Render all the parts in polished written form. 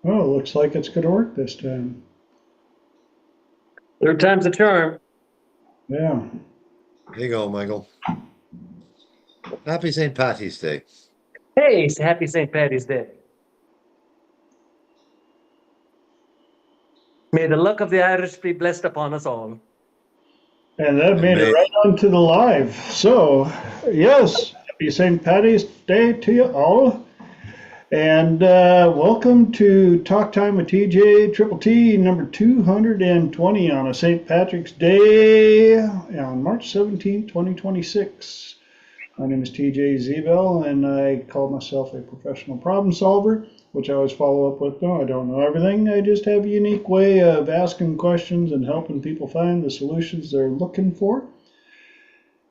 Oh, looks like it's going to work this time. Third time's a charm. Yeah. There you go, Michael. Happy St. Patty's Day. Hey, happy St. Patty's Day. May the luck of the Irish be blessed upon us all. And that And made it may right onto the live. So, yes, happy St. Patty's Day to you all. And welcome to Talk Time with TJ Triple T number 220 on a St. Patrick's Day on March 17, 2026. My name is TJ Zebel, and I call myself a professional problem solver, which I always follow up with, no, I don't know everything. I just have a unique way of asking questions and helping people find the solutions they're looking for.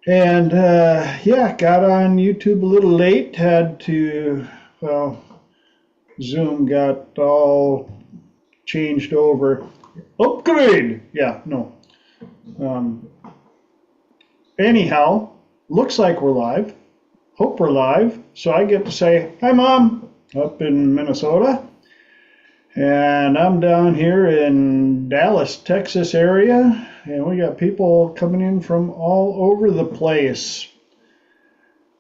And yeah, got on YouTube a little late, had to, well, Zoom got all changed over. Upgrade! Yeah, no. Um, anyhow, looks like we're live. Hope we're live. So I get to say, hi, Mom, up in Minnesota. And I'm down here in Dallas, Texas area. And we got people coming in from all over the place.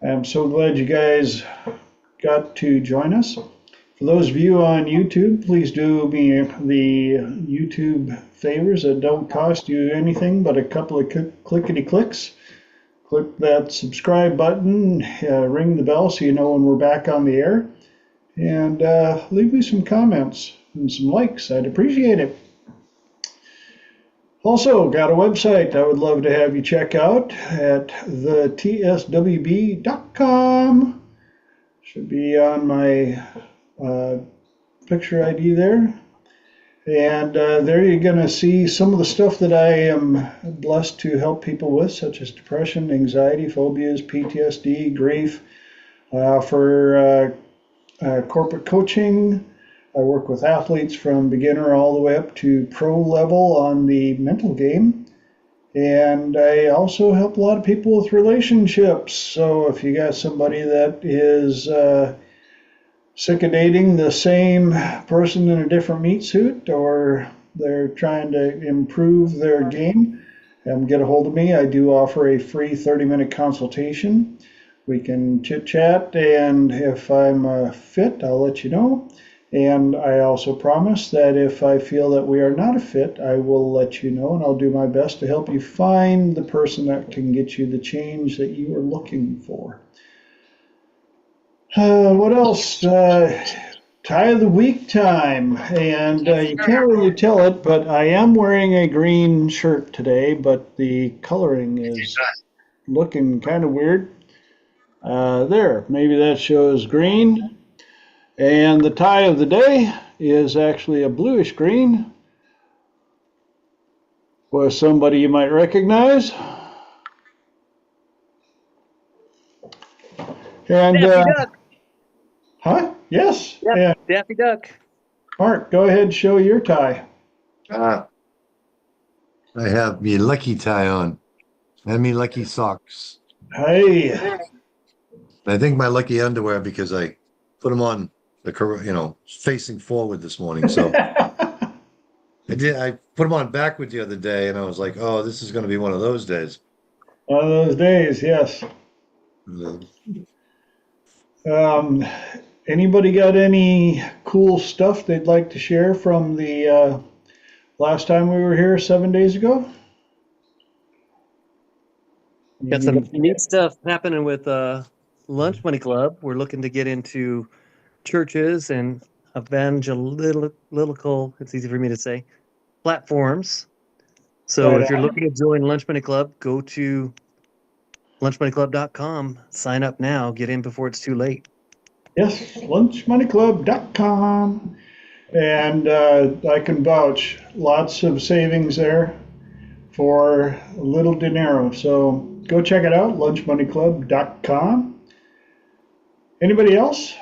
I'm so glad you guys got to join us. For those of you on YouTube, please do me the YouTube favors that don't cost you anything but a couple of clickety clicks. Click that subscribe button, ring the bell so you know when we're back on the air, and leave me some comments and some likes. I'd appreciate it. Also, got a website I would love to have you check out at thetswb.com. Should be on my picture ID there. And there you're going to see some of the stuff that I am blessed to help people with, such as depression, anxiety, phobias, PTSD, grief. For corporate coaching, I work with athletes from beginner all the way up to pro level on the mental game. And I also help a lot of people with relationships. So if you got somebody that is sick of dating the same person in a different meat suit, or they're trying to improve their game, get a hold of me. I do offer a free 30-minute consultation. We can chit chat, and if I'm fit, I'll let you know. And I also promise that if I feel that we are not a fit, I will let you know, and I'll do my best to help you find the person that can get you the change that you are looking for. What else? Tie of the week time, and you can't really tell it, but I am wearing a green shirt today, but the coloring is looking kind of weird. There, maybe that shows green. And the tie of the day is actually a bluish green with somebody you might recognize. And, Daffy Duck. huh? Yes. Yep, And Daffy Duck. Mark, go ahead and show your tie. I have me lucky tie on and me lucky socks. Hey. I think my lucky underwear because I put them on facing forward this morning. So I put them on backward the other day, and I was like, oh, this is going to be one of those days. One of those days, yes. Uh, Um, Anybody got any cool stuff they'd like to share from the last time we were here 7 days ago? Got some neat stuff happening with Lunch Money Club. We're looking to get into churches and evangelical, it's easy for me to say, platforms. So Right if you're on. looking to join Lunch Money Club, go to lunchmoneyclub.com. Sign up now. Get in before it's too late. Yes, lunchmoneyclub.com. And I can vouch, lots of savings there for little dinero. So go check it out, lunchmoneyclub.com. Anybody else?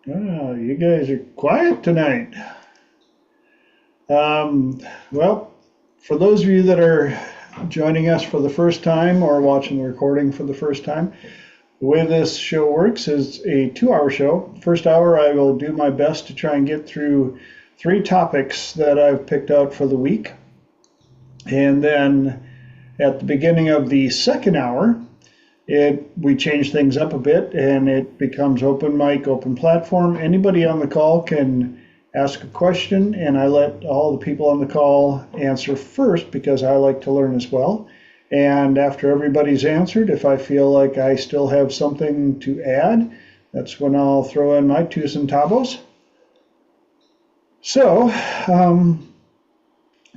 Oh, you guys are quiet tonight. Well, for those of you that are joining us for the first time or watching the recording for the first time, The way this show works is a 2-hour show. First hour, I will do my best to try and get through 3 topics that I've picked out for the week. And then at the beginning of the second hour, we change things up a bit and it becomes open mic, open platform. Anybody on the call can ask a question, and I let all the people on the call answer first because I like to learn as well. And after everybody's answered, if I feel like I still have something to add, that's when I'll throw in my two centavos. So,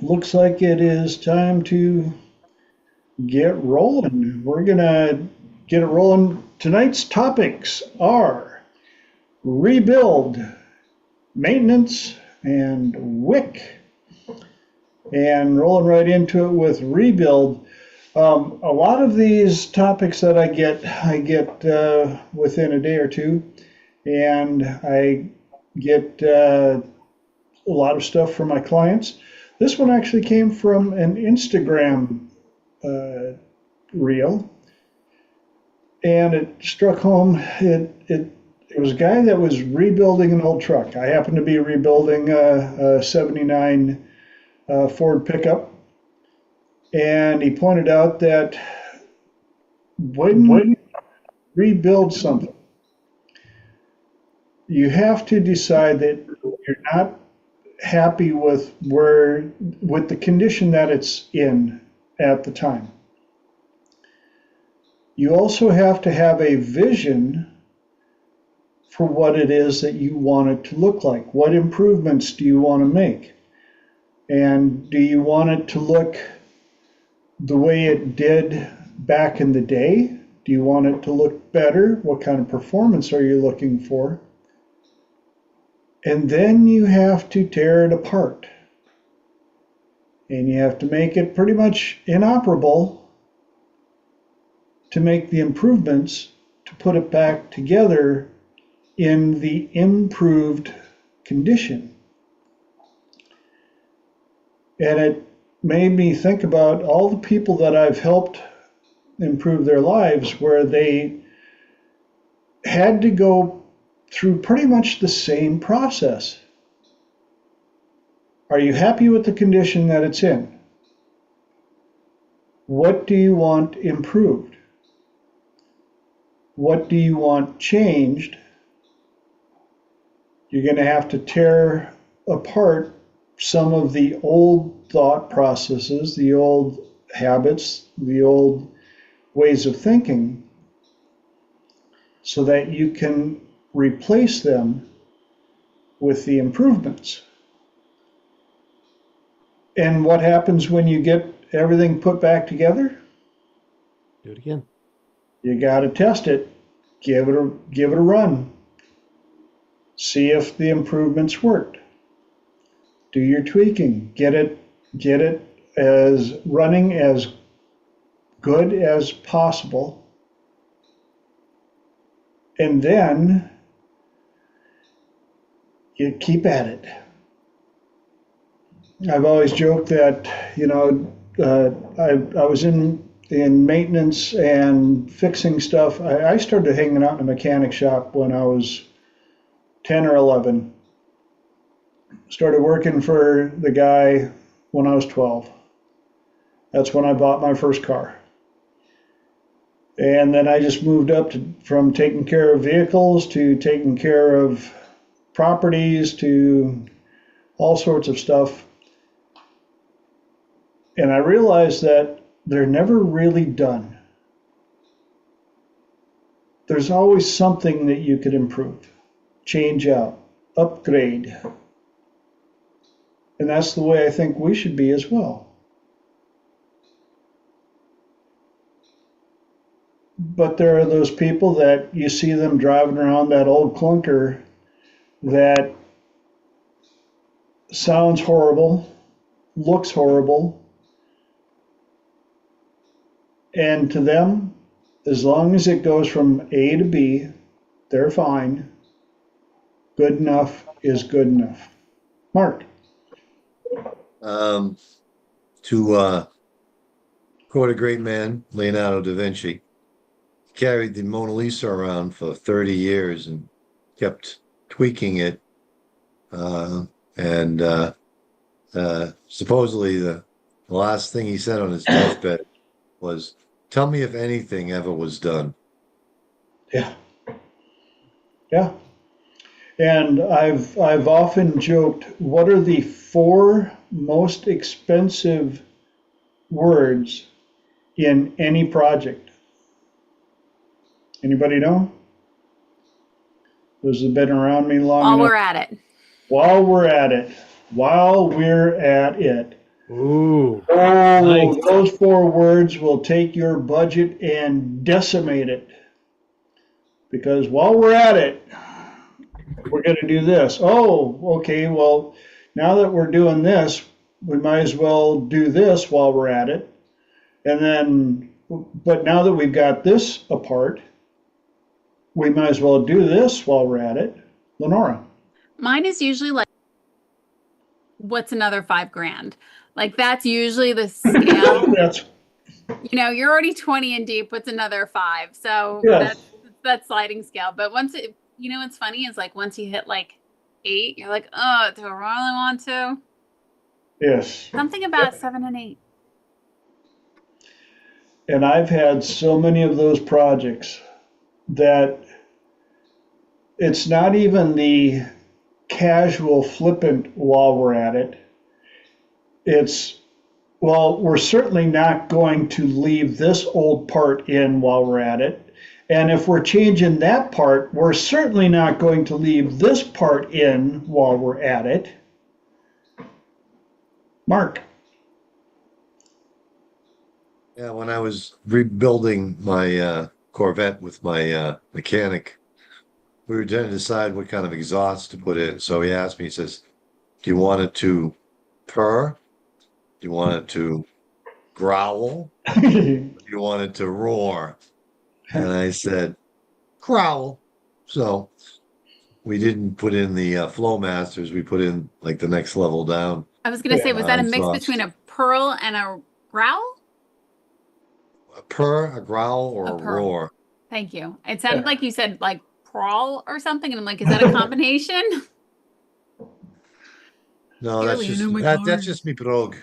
looks like it is time to get rolling. We're going to get it rolling. Tonight's topics are rebuild, maintenance, and WIC. And rolling right into it with rebuild. A lot of these topics that I get within a day or two, and I get a lot of stuff from my clients. This one actually came from an Instagram reel, and it struck home. It was a guy that was rebuilding an old truck. I happened to be rebuilding a 79 Ford pickup, and he pointed out that when you rebuild something, you have to decide that you're not happy with the condition that it's in at the time. You also have to have a vision for what it is that you want it to look like. What improvements do you want to make? And do you want it to look the way it did back in the day? Do you want it to look better? What kind of performance are you looking for? And then you have to tear it apart. And you have to make it pretty much inoperable to make the improvements to put it back together in the improved condition. And it made me think about all the people that I've helped improve their lives where they had to go through pretty much the same process. Are you happy with the condition that it's in? What do you want improved? What do you want changed? You're going to have to tear apart some of the old thought processes, the old habits, the old ways of thinking, so that you can replace them with the improvements. And what happens when you get everything put back together? Do it again. You got to test it. Give it a run. See if the improvements worked. Do your tweaking. Get it as running as good as possible. And then you keep at it. I've always joked that, I was in maintenance and fixing stuff. I started hanging out in a mechanic shop when I was 10 or 11. Started working for the guy when I was 12. That's when I bought my first car. And then I just moved up from taking care of vehicles to taking care of properties to all sorts of stuff. And I realized that they're never really done. There's always something that you could improve, change out, upgrade. And that's the way I think we should be as well. But there are those people that you see them driving around that old clunker that sounds horrible, looks horrible, and to them, as long as it goes from A to B, they're fine. Good enough is good enough. Mark. To quote a great man, Leonardo da Vinci, carried the Mona Lisa around for 30 years and kept tweaking it. And supposedly the last thing he said on his deathbed was, "Tell me if anything ever was done." Yeah. Yeah. And I've often joked, what are the 4 most expensive words in any project? Anybody know? Those have been around me long While enough. we're at it. While we're at it. While we're at it. Ooh. Oh, Nice. those 4 words will take your budget and decimate it. Because while we're at it, we're going to do this. Oh, okay, well, now that we're doing this, we might as well do this while we're at it. And then, but now that we've got this apart, we might as well do this while we're at it. Lenora. Mine is usually like, what's another $5,000? Like that's usually the scale. That's, You're already 20 in deep. What's another 5? So yes. that's sliding scale. But once it, what's funny is like once you hit like 8, you're like, oh, do I really want to? Yes. Something about 7 and 8. And I've had so many of those projects that it's not even the casual flippant while we're at it. It's, well, we're certainly not going to leave this old part in while we're at it. And if we're changing that part, we're certainly not going to leave this part in while we're at it. Mark. Yeah, when I was rebuilding my Corvette with my mechanic, we were trying to decide what kind of exhaust to put in. So he asked me, he says, "Do you want it to purr? Do you want it to growl? Do you want it to roar?" And I said, "Growl." So we didn't put in the Flowmasters. We put in like the next level down. I was going to say, was that a mix exhaust. between a purl and a growl? A purr, a growl, or a purr. roar. Thank you. It sounded like you said like prawl or something. And I'm like, is that a combination? No, Clearly, that's just me prog.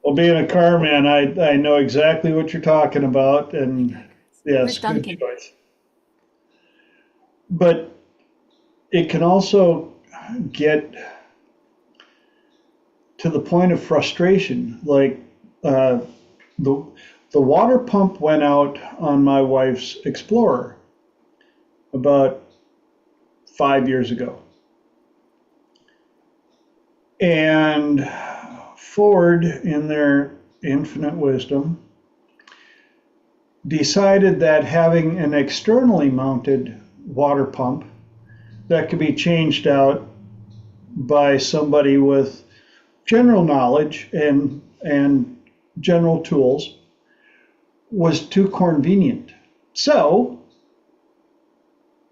Well, being a car man, I know exactly what you're talking about, and yes, good Duncan. choice. But it can also get to the point of frustration. Like the water pump went out on my wife's Explorer about 5 years ago, and Ford, in their infinite wisdom, decided that having an externally mounted water pump that could be changed out by somebody with general knowledge and general tools was too convenient. So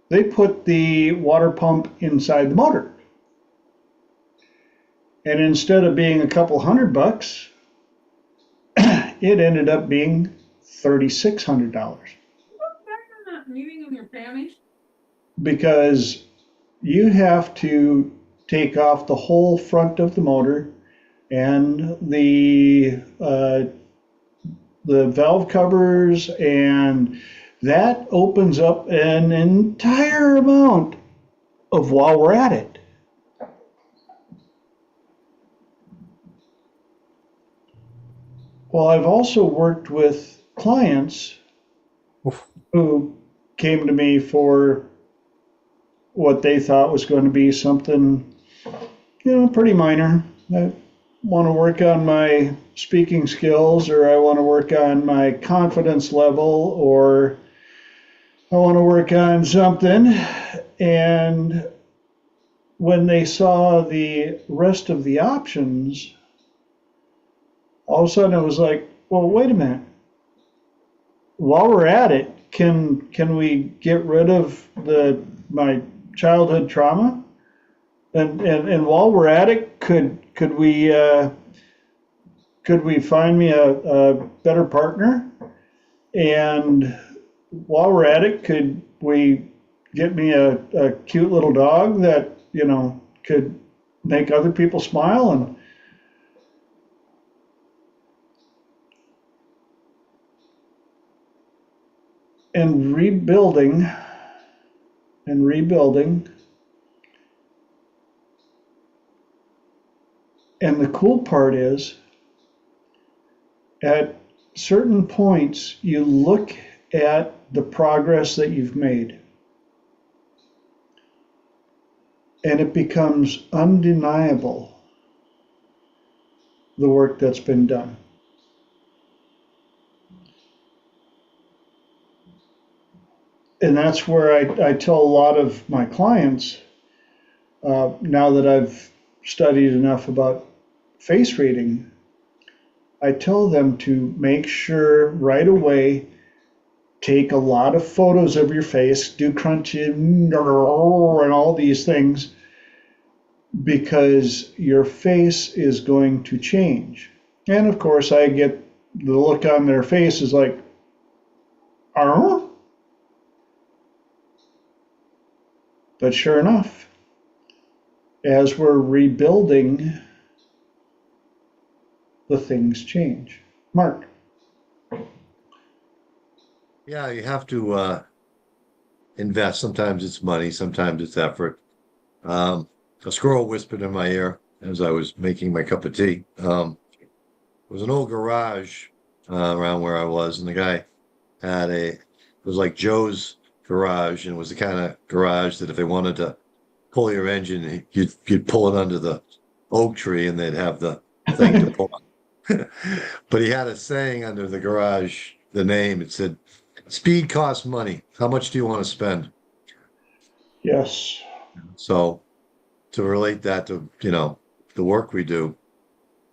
they put the water pump inside the motor. And instead of being a couple $100, it ended up being $3,600. Meeting with your family? Because you have to take off the whole front of the motor and the valve covers, and that opens up an entire amount of while we're at it. Well, I've also worked with clients who came to me for what they thought was going to be something, pretty minor. I want to work on my speaking skills, or I want to work on my confidence level, or I want to work on something. And when they saw the rest of the options, all of a sudden it was like, well, wait a minute. While we're at it, can we get rid of my childhood trauma? And while we're at it, could we find me a better partner? And while we're at it, could we get me a cute little dog that, could make other people smile? And rebuilding and rebuilding. And the cool part is, at certain points, you look at the progress that you've made, and it becomes undeniable, the work that's been done. And that's where I tell a lot of my clients, now that I've studied enough about face reading, I tell them to make sure right away, take a lot of photos of your face, do crunching and all these things, because your face is going to change. And of course, I get the look on their face is like, oh. But sure enough, as we're rebuilding, the things change. Mark. Yeah, you have to invest. Sometimes it's money, sometimes it's effort. A squirrel whispered in my ear as I was making my cup of tea. It was an old garage around where I was, and the guy had it was like Joe's garage, and it was the kind of garage that if they wanted to pull your engine, you'd pull it under the oak tree, and they'd have the thing to pull. But he had a saying under the garage, the name, it said, "Speed costs money. How much do you want to spend?" Yes. So to relate that to, the work we do,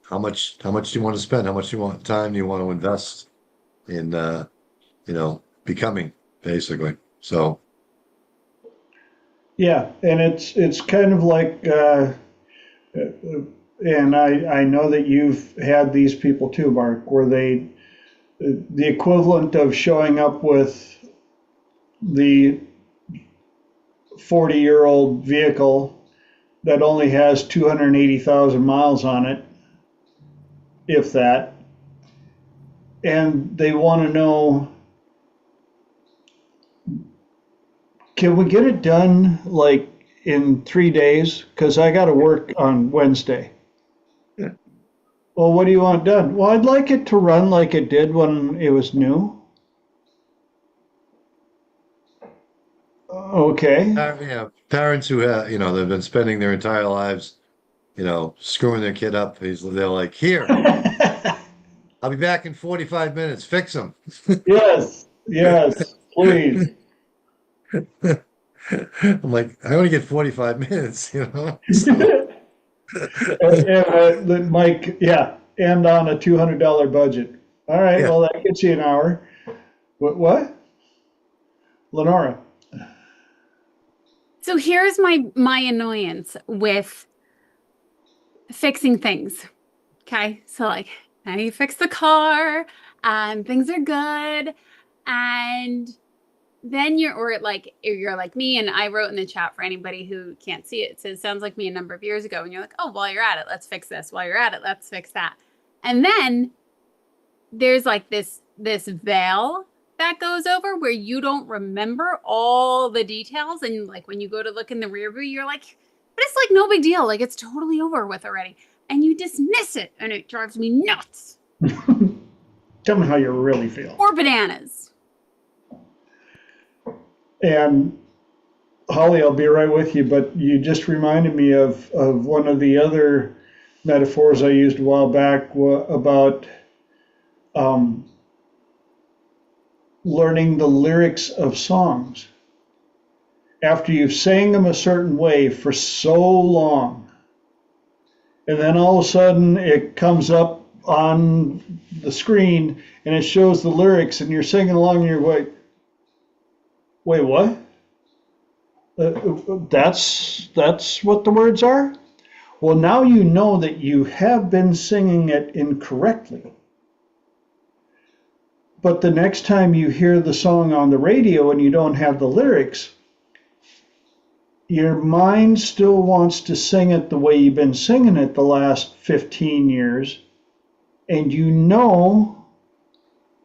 how much do you want to spend? How much time do you want to invest in, becoming, basically? So. Yeah, and it's kind of like, and I know that you've had these people too, Mark, where the equivalent of showing up with the 40-year-old vehicle that only has 280,000 miles on it, if that, and they want to know, can we get it done like in 3 days? Because I got to work on Wednesday. Yeah. Well, what do you want done? Well, I'd like it to run like it did when it was new. Okay. Parents who they've been spending their entire lives, screwing their kid up. They're like, "Here, I'll be back in 45 minutes. Fix them." Yes, please. I'm like, I only get 45 minutes, So. And Mike, yeah, and on a $200 budget. All right, Yeah. well, that gets you an hour. What? Lenora. So here's my annoyance with fixing things. Okay, so like now you fix the car and things are good, and then you're like me, and I wrote in the chat for anybody who can't see it. It says, "Sounds like me a number of years ago." And you're like, "Oh, while you're at it, let's fix this. While you're at it, let's fix that." And then there's like this veil that goes over where you don't remember all the details, and like when you go to look in the rear view, you're like, "But it's like no big deal. Like it's totally over with already." And you dismiss it, and it drives me nuts. Tell me how you really feel. Or bananas. And Holly, I'll be right with you, but you just reminded me of one of the other metaphors I used a while back about learning the lyrics of songs. After you've sang them a certain way for so long, and then all of a sudden it comes up on the screen and it shows the lyrics, and you're singing along and you're like, wait, what? That's what the words are? Well, now you know that you have been singing it incorrectly. But the next time you hear the song on the radio and you don't have the lyrics, your mind still wants to sing it the way you've been singing it the last 15 years, and you know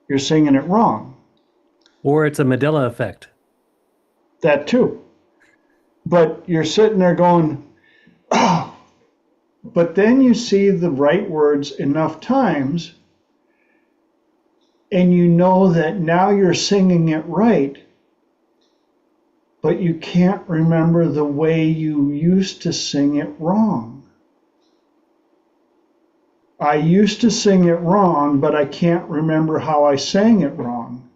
you're singing it wrong. Or it's a Mandela effect. That too. But you're sitting there going, oh, but then you see the right words enough times, and you know that now you're singing it right, but you can't remember the way you used to sing it wrong. I used to sing it wrong, but I can't remember how I sang it wrong.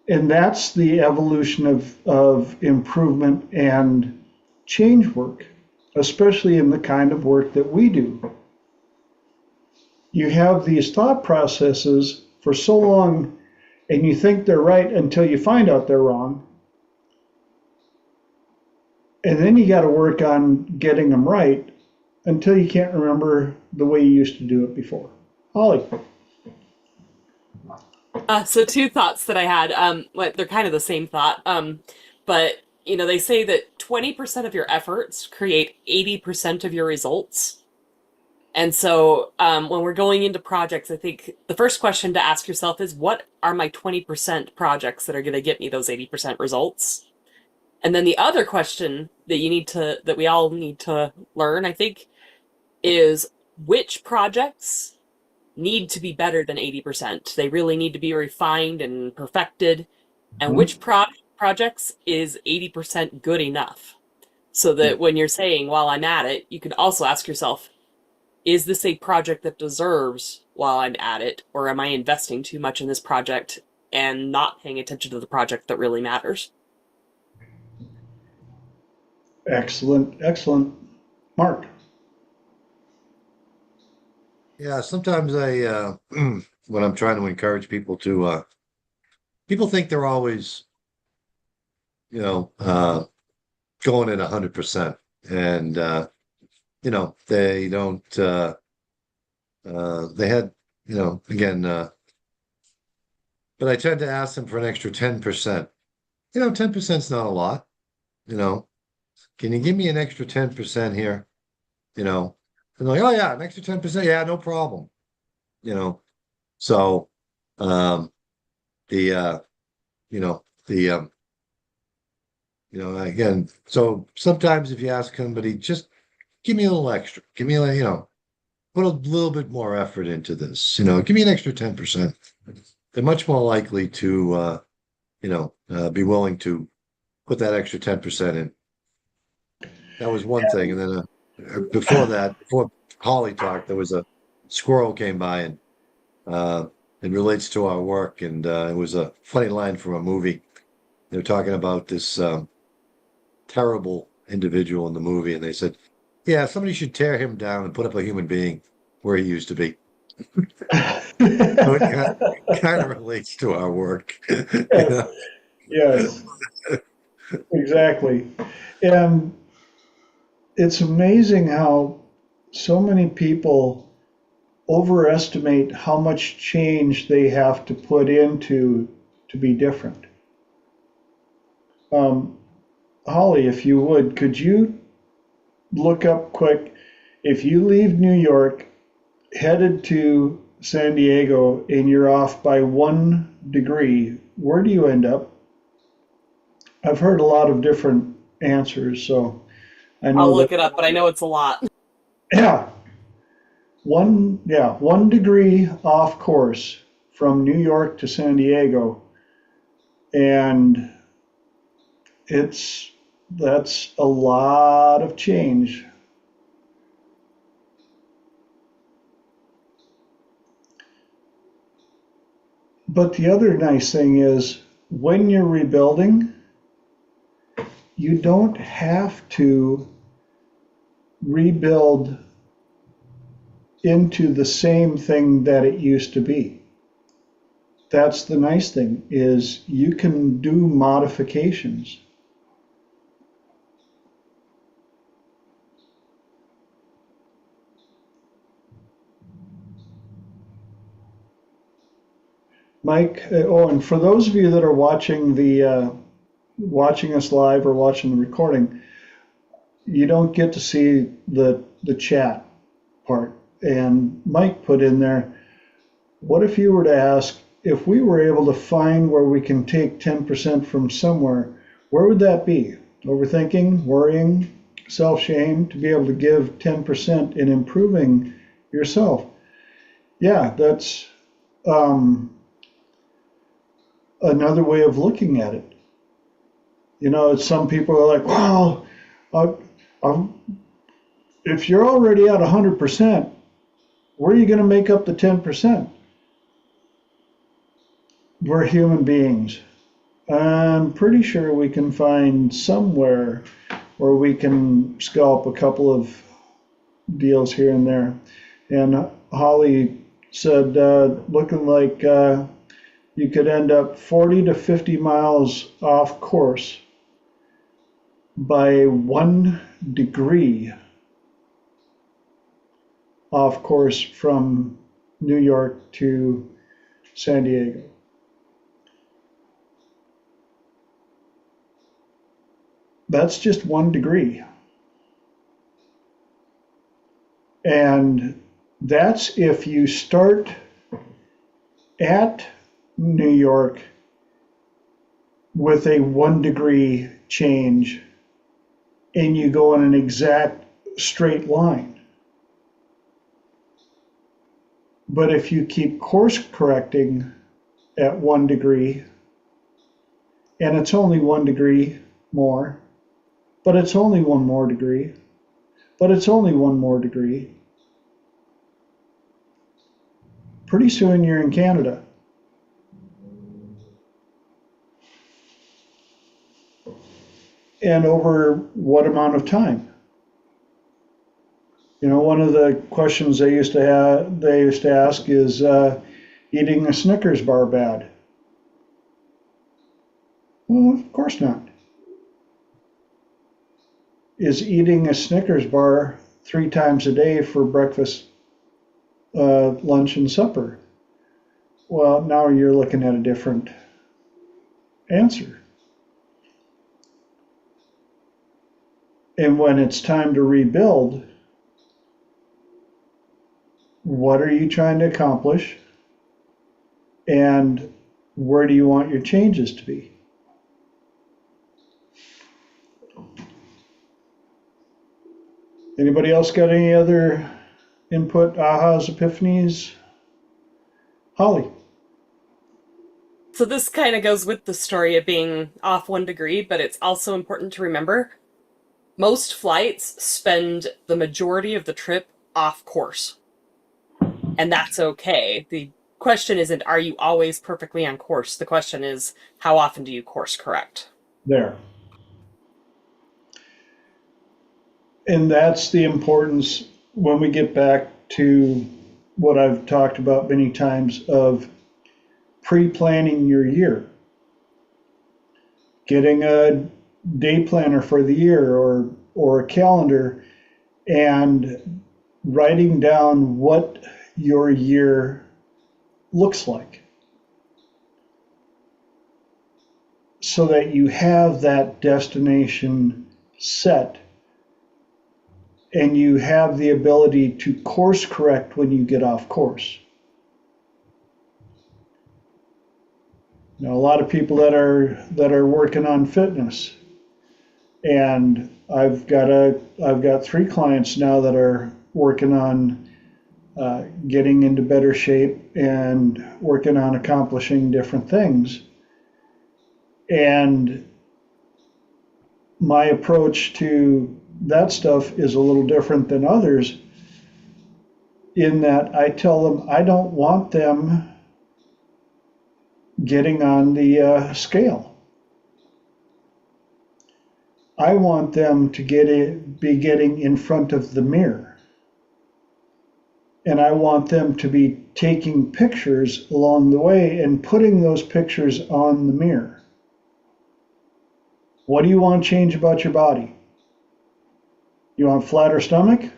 And that's the evolution of improvement and change work, especially in the kind of work that we do. You have these thought processes for so long, and you think they're right until you find out they're wrong. And then you got to work on getting them right until you can't remember the way you used to do it before. Holly. So two thoughts that I had. They're kind of the same thought. But they say that 20% of your efforts create 80% of your results. And so when we're going into projects, I think the first question to ask yourself is, what are my 20% projects that are going to get me those 80% results? And then the other question that we all need to learn, I think, is which projects need to be better than 80%. They really need to be refined and perfected. And which projects is 80% good enough? So that when you're saying, while I'm at it, you can also ask yourself, is this a project that deserves while I'm at it? Or am I investing too much in this project and not paying attention to the project that really matters? Excellent, excellent. Mark. Yeah, sometimes I when I'm trying to encourage people to people think they're always, going at 100%. And they don't they had, again, but I tend to ask them for an extra 10%. 10% is not a lot, you know. Can you give me an extra 10% here? And they're like, oh yeah, an extra 10%. Yeah, no problem. So the the again, so sometimes if you ask somebody, just give me a little extra, give me put a little bit more effort into this, give me an extra 10%. They're much more likely to be willing to put that extra 10% in. That was one thing. And then before Holly talked, there was a squirrel came by, and it relates to our work. And it was a funny line from a movie. They were talking about this terrible individual in the movie, and they said, yeah, somebody should tear him down and put up a human being where he used to be. So it kind of relates to our work. Yes, exactly. And it's amazing how so many people overestimate how much change they have to put into to be different. Holly, if you would, could you look up quick, if you leave New York, headed to San Diego, and you're off by 1 degree, where do you end up? I've heard a lot of different answers, so I know I'll look it up, but I know it's a lot. Yeah, 1 degree off course from New York to San Diego, and that's a lot of change. But the other nice thing is when you're rebuilding, you don't have to rebuild into the same thing that it used to be. That's the nice thing, is you can do modifications. Mike, oh, and for those of you that are watching us live or watching the recording, you don't get to see the chat part. And Mike put in there, what if you were to ask, if we were able to find where we can take 10% from somewhere, where would that be? Overthinking, worrying, self-shame, to be able to give 10% in improving yourself. Yeah, that's another way of looking at it. You know, some people are like, well, if you're already at 100%, where are you going to make up the 10%? We're human beings. I'm pretty sure we can find somewhere where we can scalp a couple of deals here and there. And Holly said, looking like you could end up 40 to 50 miles off course by 1 degree off course from New York to San Diego. That's just 1 degree. And that's if you start at New York with a 1 degree change and you go in an exact straight line. But if you keep course correcting at 1 degree, and it's only 1 degree more, but it's only 1 more degree, but it's only 1 more degree, pretty soon you're in Canada. And over what amount of time? You know, one of the questions they used to ask is, eating a Snickers bar bad? Well, of course not. Is eating a Snickers bar 3 times a day for breakfast, lunch, and supper? Well, now you're looking at a different answer. And when it's time to rebuild, what are you trying to accomplish? And where do you want your changes to be? Anybody else got any other input, ahas, epiphanies? Holly. So this kind of goes with the story of being off 1 degree, but it's also important to remember most flights spend the majority of the trip off course. And that's okay. The question isn't, are you always perfectly on course? The question is, how often do you course correct? There. And that's the importance when we get back to what I've talked about many times of pre-planning your year. Getting a day planner for the year or a calendar and writing down what your year looks like so that you have that destination set and you have the ability to course correct when you get off course. Now, a lot of people that are working on fitness, and I've got 3 clients now that are working on getting into better shape and working on accomplishing different things. And my approach to that stuff is a little different than others in that I tell them I don't want them getting on the scale. I want them to be getting in front of the mirror. And I want them to be taking pictures along the way and putting those pictures on the mirror. What do you want to change about your body? You want flatter stomach?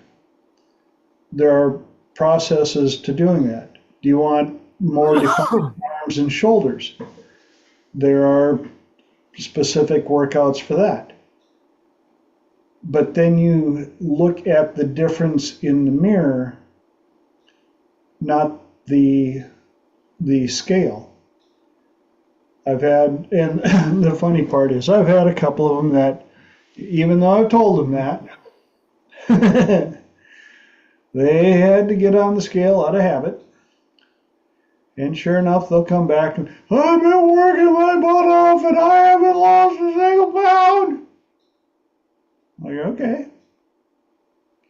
There are processes to doing that. Do you want more defined arms and shoulders. There are specific workouts for that. But then you look at the difference in the mirror, not the scale. I've had, and the funny part is, I've had a couple of them that, even though I've told them that, they had to get on the scale out of habit. And sure enough, they'll come back and, I've been working my butt off and I haven't lost a single pound. I'm like, okay.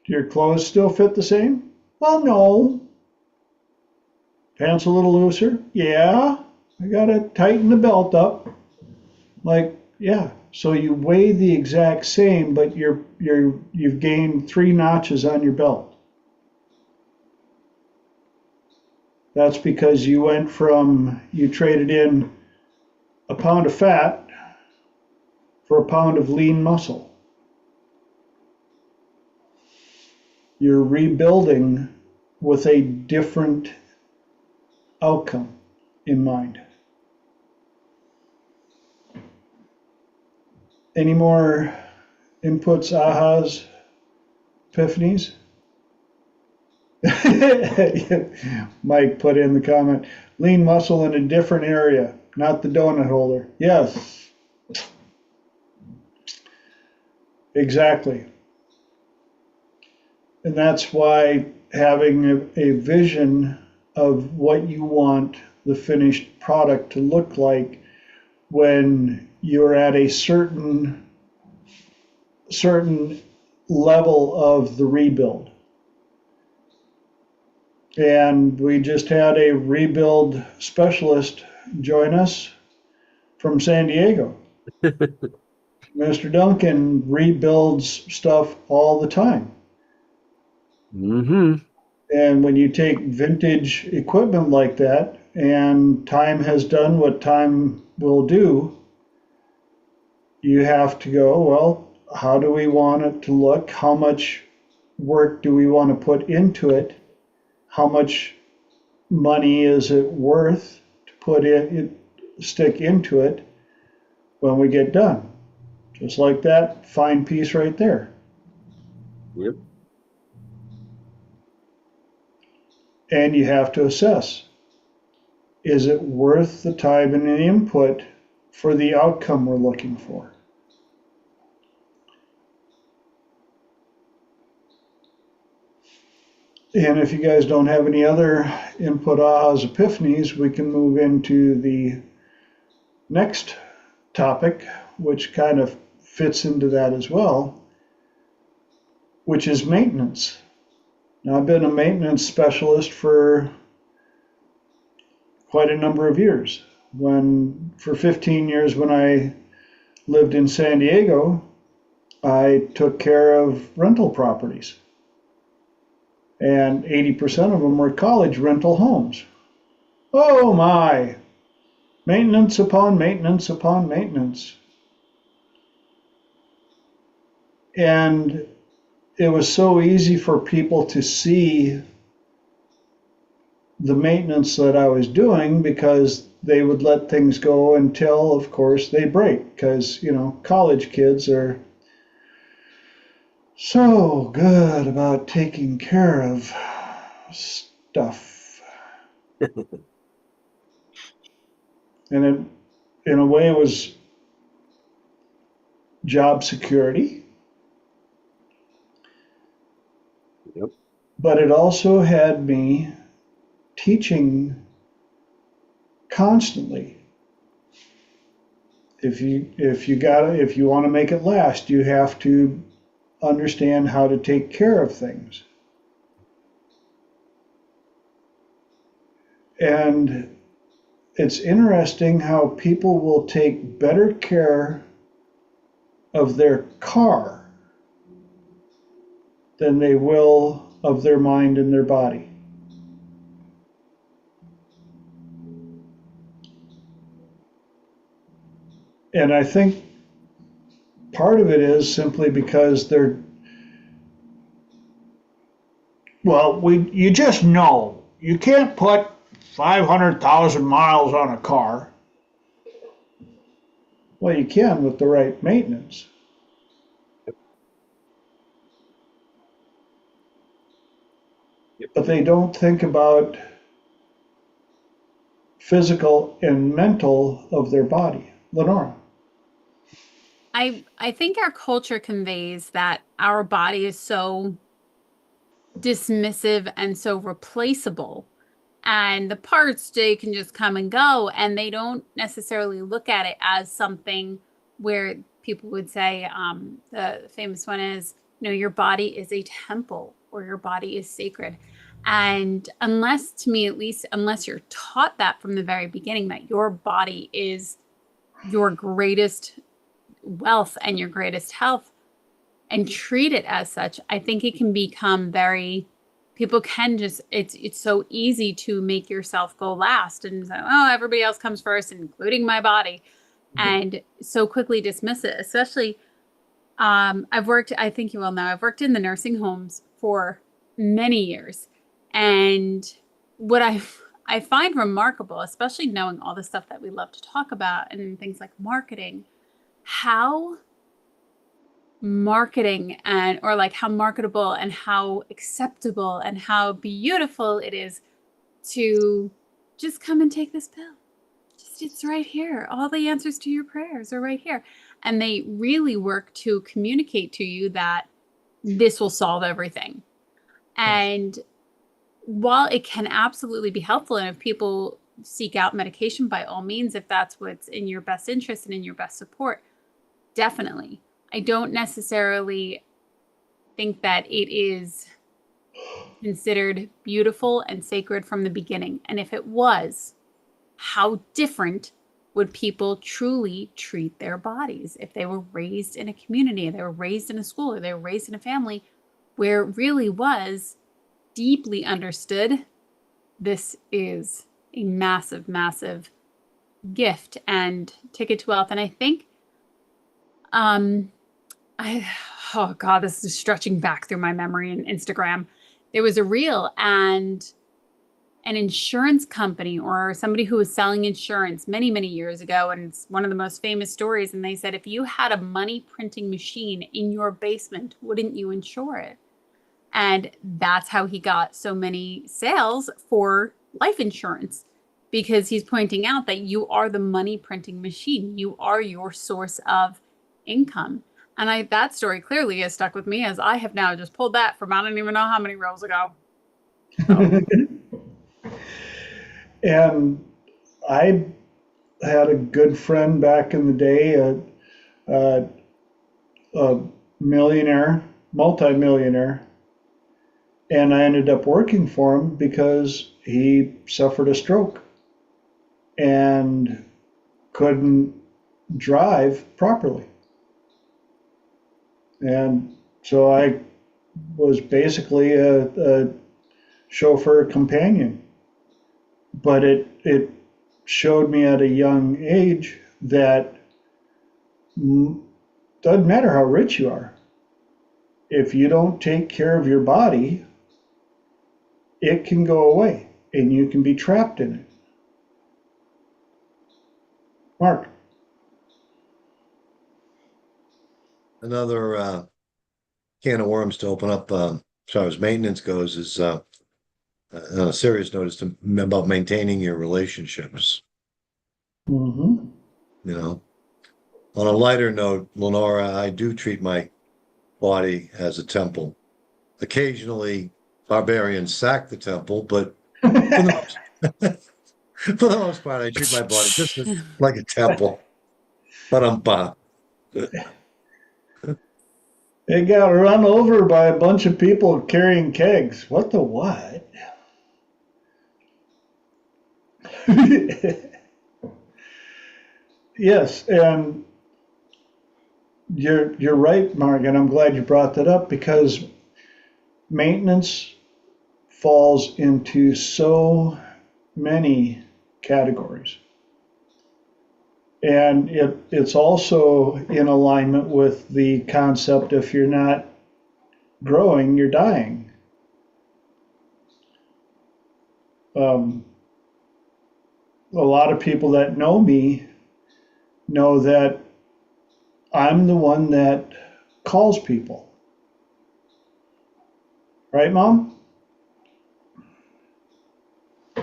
Do your clothes still fit the same? Well, no. Pants a little looser? Yeah. I gotta tighten the belt up. Like, yeah. So you weigh the exact same, but you've gained 3 notches on your belt. That's because you traded in a pound of fat for a pound of lean muscle. You're rebuilding with a different outcome in mind. Any more inputs, ahas, epiphanies? Mike put in the comment, lean muscle in a different area, not the donut holder. Yes, exactly. And that's why having a vision of what you want the finished product to look like when you're at a certain level of the rebuild. And we just had a rebuild specialist join us from San Diego. Mr. Duncan rebuilds stuff all the time. Mm-hmm. And when you take vintage equipment like that, and time has done what time will do, you have to go, well, how do we want it to look? How much work do we want to put into it? How much money is it worth to stick into it when we get done? Just like that fine piece right there. Yep. And you have to assess, is it worth the time and the input for the outcome we're looking for? And if you guys don't have any other input, ahas, epiphanies, we can move into the next topic, which kind of fits into that as well, which is maintenance. Now, I've been a maintenance specialist for quite a number of years. For 15 years when I lived in San Diego, I took care of rental properties. And 80% of them were college rental homes. Oh my! Maintenance upon maintenance upon maintenance. And it was so easy for people to see the maintenance that I was doing because they would let things go until, of course, they break. Because, college kids are so good about taking care of stuff. And it, in a way, it was job security. Yep. But it also had me teaching constantly. If you want to make it last, you have to understand how to take care of things. And it's interesting how people will take better care of their car than they will of their mind and their body. And I think part of it is simply because you just know. You can't put 500,000 miles on a car. Well, you can with the right maintenance. But they don't think about physical and mental of their body. Lenora. I think our culture conveys that our body is so dismissive and so replaceable, and the parts, they can just come and go, and they don't necessarily look at it as something where people would say, the famous one is, your body is a temple, or your body is sacred. And unless, to me at least, unless you're taught that from the very beginning, that your body is your greatest wealth and your greatest health, and treat it as such, I think it can become people can just, it's so easy to make yourself go last and say, oh, everybody else comes first, including my body, and so quickly dismiss it. Especially, I think you all know, I've worked in the nursing homes for many years. And what I find remarkable, especially knowing all the stuff that we love to talk about and things like marketing, how marketing or like how marketable and how acceptable and how beautiful it is to just come and take this pill. It's right here. All the answers to your prayers are right here. And they really work to communicate to you that this will solve everything. And while it can absolutely be helpful, and if people seek out medication, by all means, if that's what's in your best interest and in your best support, definitely. I don't necessarily think that it is considered beautiful and sacred from the beginning. And if it was, how different would people truly treat their bodies if they were raised in a community, they were raised in a school, or they were raised in a family where it really was deeply understood, this is a massive, massive gift and ticket to wealth. And I think, oh God, this is stretching back through my memory and Instagram. There was a reel, and an insurance company or somebody who was selling insurance many, many years ago. And it's one of the most famous stories. And they said, if you had a money printing machine in your basement, wouldn't you insure it? And that's how he got so many sales for life insurance, because he's pointing out that you are the money printing machine. You are your source of income. And that story clearly has stuck with me, as I have now just pulled that from I don't even know how many reels ago. So. And I had a good friend back in the day, a millionaire, multimillionaire, and I ended up working for him because he suffered a stroke and couldn't drive properly. And so I was basically a chauffeur companion. But it showed me at a young age that doesn't matter how rich you are. If you don't take care of your body, it can go away and you can be trapped in it. Mark. Another can of worms to open up as far as maintenance goes is on a serious note is about maintaining your relationships. Mm-hmm. On a lighter note, Lenora, I do treat my body as a temple. Occasionally, barbarians sack the temple, but for the most part, I treat my body just like a temple. But They got run over by a bunch of people carrying kegs. What the what? Yes, and you're right, Mark, and I'm glad you brought that up, because maintenance falls into so many categories. And it's also in alignment with the concept, if you're not growing, you're dying. a lot of people that know me know that I'm the one that calls people. Right, Mom?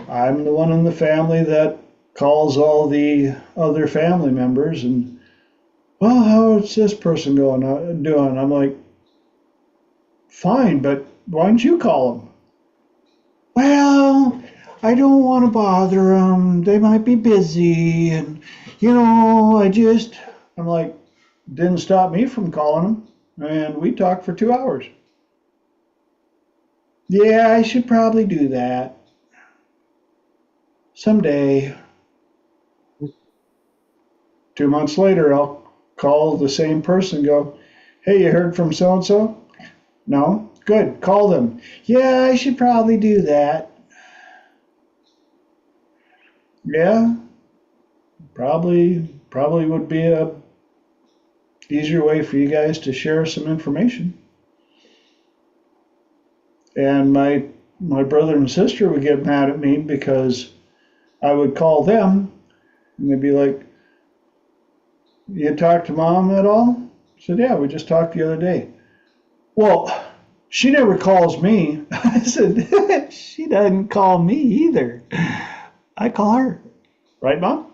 I'm the one in the family that calls all the other family members and, well, how's this person doing? I'm like, fine, but why don't you call them? Well, I don't want to bother them. They might be busy, and I'm like, didn't stop me from calling them, and we talked for 2 hours. Yeah, I should probably do that someday. 2 months later, I'll call the same person and go, hey, you heard from so-and-so? No? Good, call them. Yeah, I should probably do that. Yeah, probably would be a easier way for you guys to share some information. And my brother and sister would get mad at me because I would call them and they'd be like, you talked to Mom at all? I said, yeah, we just talked the other day. Well, she never calls me. I said, she doesn't call me either. I call her. Right, Mom?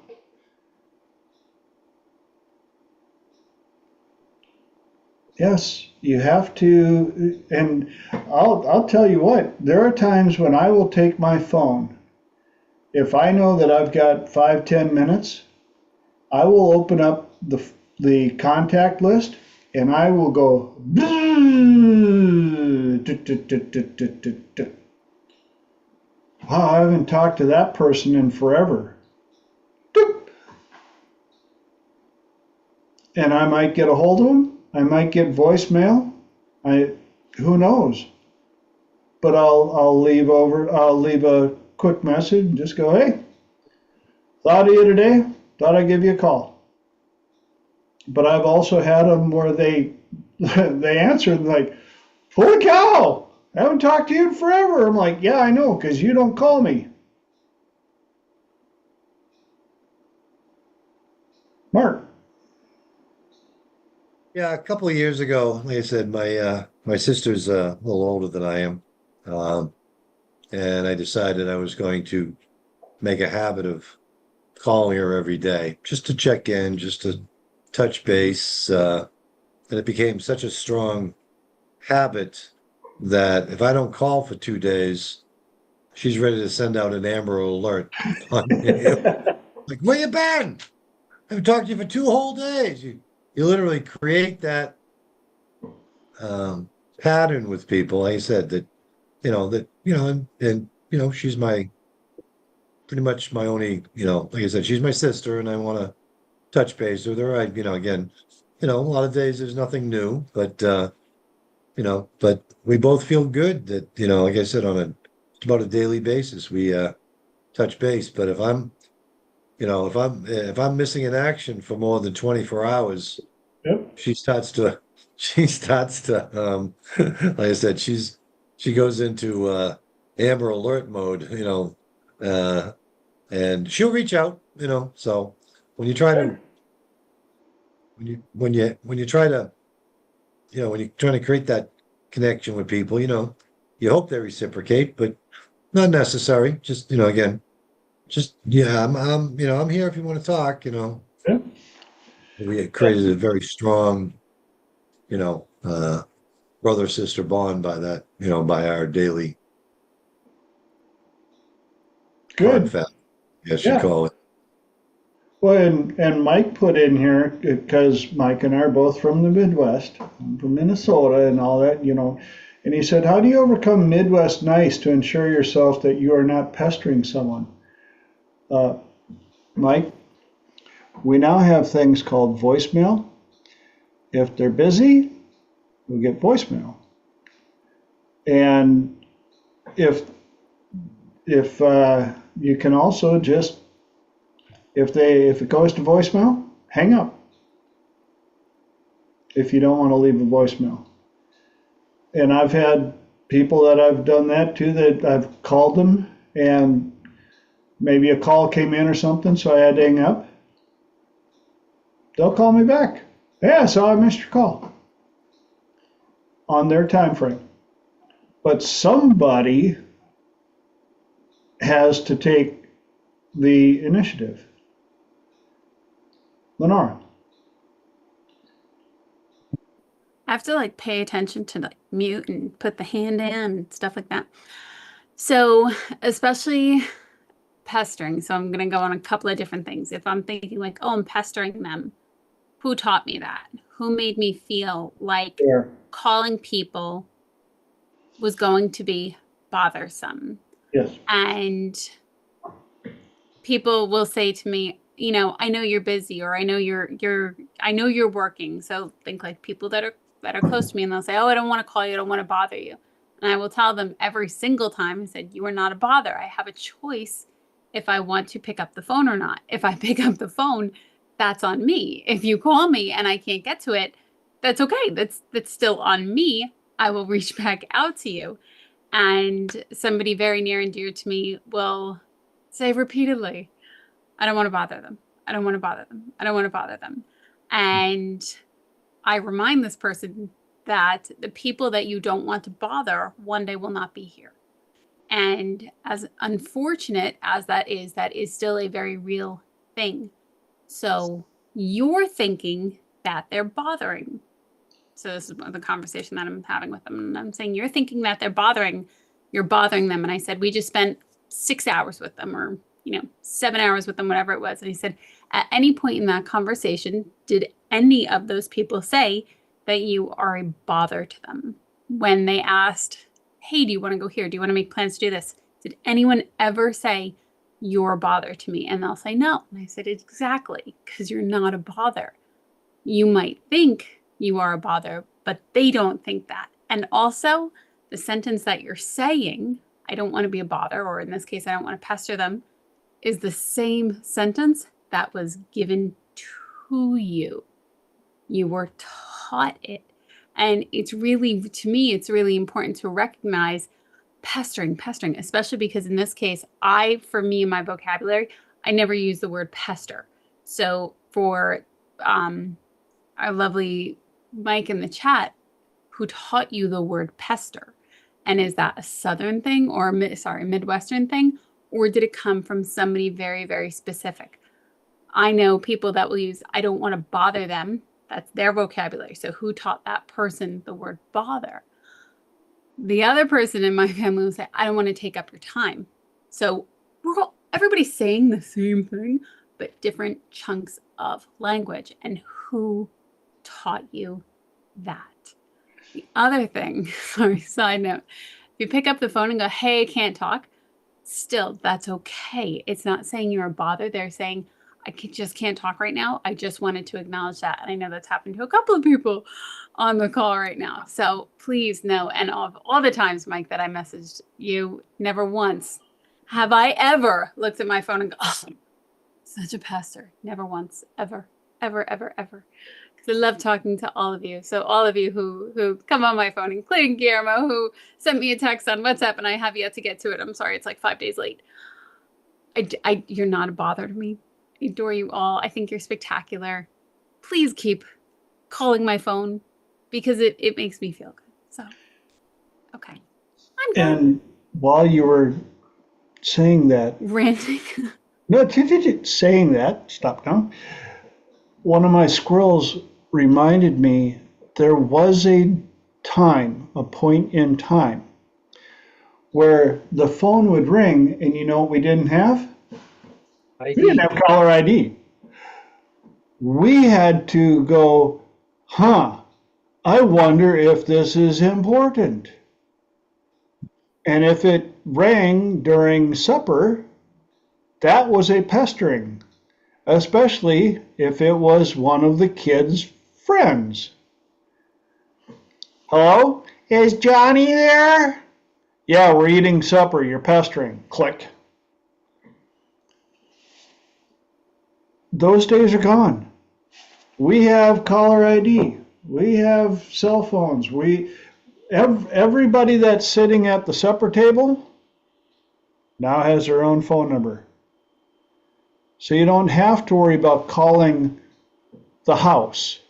Yes, you have to, and I'll tell you what, there are times when I will take my phone. If I know that I've got 5-10 minutes, I will open up the contact list and I will go, wow, I haven't talked to that person in forever. And I might get a hold of them. I might get voicemail. Who knows? But I'll leave a quick message and just go, hey, thought of you today. Thought I'd give you a call. But I've also had them where they answered like, holy cow, I haven't talked to you in forever. I'm like, yeah, I know, because you don't call me. Mark. Yeah, a couple of years ago, like I said, my sister's a little older than I am, and I decided I was going to make a habit of calling her every day, just to check in, just to touch base, and it became such a strong habit that if I don't call for 2 days, she's ready to send out an Amber Alert on me. Like, where you been? I haven't talked to you for 2 whole days. You literally create that pattern with people. Like I said, and she's pretty much my only, like I said, she's my sister, and I want to touch base with her. Again, a lot of days there's nothing new, but but we both feel good that, like I said, just about a daily basis, we touch base. But if I'm missing in action for more than 24 hours, Yep. she starts to like I said, she goes into Amber Alert mode, and she'll reach out, so when you try to when you try to when you're trying to create that connection with people, you hope they reciprocate, but not necessary. Just, again, just, yeah, I'm here if you want to talk, Yep. We had created a very strong, brother sister bond by that, by our daily Good. confab, I guess you Yeah. call it. Well, and Mike put in here, because Mike and I are both from the Midwest, I'm from Minnesota and all that, and he said, how do you overcome Midwest nice to ensure yourself that you are not pestering someone? Mike, we now have things called voicemail. If they're busy, we'll get voicemail. And if you can also just, if it goes to voicemail, hang up if you don't want to leave a voicemail. And I've had people that I've done that to, that I've called them and Maybe a call came in or something, so I had to hang up. They'll call me back. Yeah, so I missed your call on their time frame. But somebody has to take the initiative. Lenora. I have to like pay attention to like mute and put the hand in and stuff like that. So especially pestering. So I'm going to go on a couple of different things. If I'm thinking like, oh, I'm pestering them, who taught me that? Who made me feel like calling people was going to be bothersome? Yes. And people will say to me, you know, I know you're busy, or I know you're working. So think like people that are close to me, and they'll say, oh, I don't want to call you, I don't want to bother you. And I will tell them every single time, I said, you are not a bother. I have a choice if I want to pick up the phone or not. If I pick up the phone, that's on me. If you call me and I can't get to it, that's okay. That's still on me. I will reach back out to you. And somebody very near and dear to me will say repeatedly, I don't want to bother them. I don't want to bother them. I don't want to bother them. And I remind this person that the people that you don't want to bother one day will not be here. And as unfortunate as that is still a very real thing. So you're thinking that they're bothering. So this is the conversation that I'm having with them. And I'm saying, you're thinking that you're bothering them. And I said, we just spent 6 hours with them, or 7 hours with them, whatever it was. And he said, at any point in that conversation, did any of those people say that you are a bother to them? When they asked, hey, do you want to go here? Do you want to make plans to do this? Did anyone ever say, you're a bother to me? And they'll say no. And I said, exactly, because you're not a bother. You might think you are a bother, but they don't think that. And also, the sentence that you're saying, I don't want to be a bother, or in this case, I don't want to pester them, is the same sentence that was given to you. You were taught it. And it's really, to me, it's really important to recognize pestering, especially because in this case, for me, in my vocabulary, I never use the word pester. So for our lovely Mike in the chat, who taught you the word pester? And is that a Southern thing or Midwestern thing? Or did it come from somebody very, very specific? I know people that will use, I don't want to bother them. That's their vocabulary. So who taught that person the word bother? The other person in my family will say, I don't want to take up your time. So everybody's saying the same thing, but different chunks of language. And who taught you that? The other thing, sorry, side note, if you pick up the phone and go, hey, I can't talk, still, that's okay. It's not saying you're a bother. They're saying, just can't talk right now. I just wanted to acknowledge that. And I know that's happened to a couple of people on the call right now. So please know, and of all the times, Mike, that I messaged you, never once have I ever looked at my phone and go, oh, such a pester. Never once, ever. Because I love talking to all of you. So all of you who come on my phone, including Guillermo, who sent me a text on WhatsApp, and I have yet to get to it. I'm sorry, it's like 5 days late. You're not a bother to me. I adore you all. I think you're spectacular. Please keep calling my phone because it makes me feel good. So, okay. I'm done. And while you were saying that, ranting. No, saying that, stop now. One of my squirrels reminded me there was a point in time, where the phone would ring, and you know what we didn't have? We didn't have caller ID. We had to go, I wonder if this is important. And if it rang during supper, that was a pestering, especially if it was one of the kids' friends. Hello? Is Johnny there? Yeah, we're eating supper. You're pestering. Click. Those days are gone. We have caller ID. We have cell phones. Everybody that's sitting at the supper table now has their own phone number. So you don't have to worry about calling the house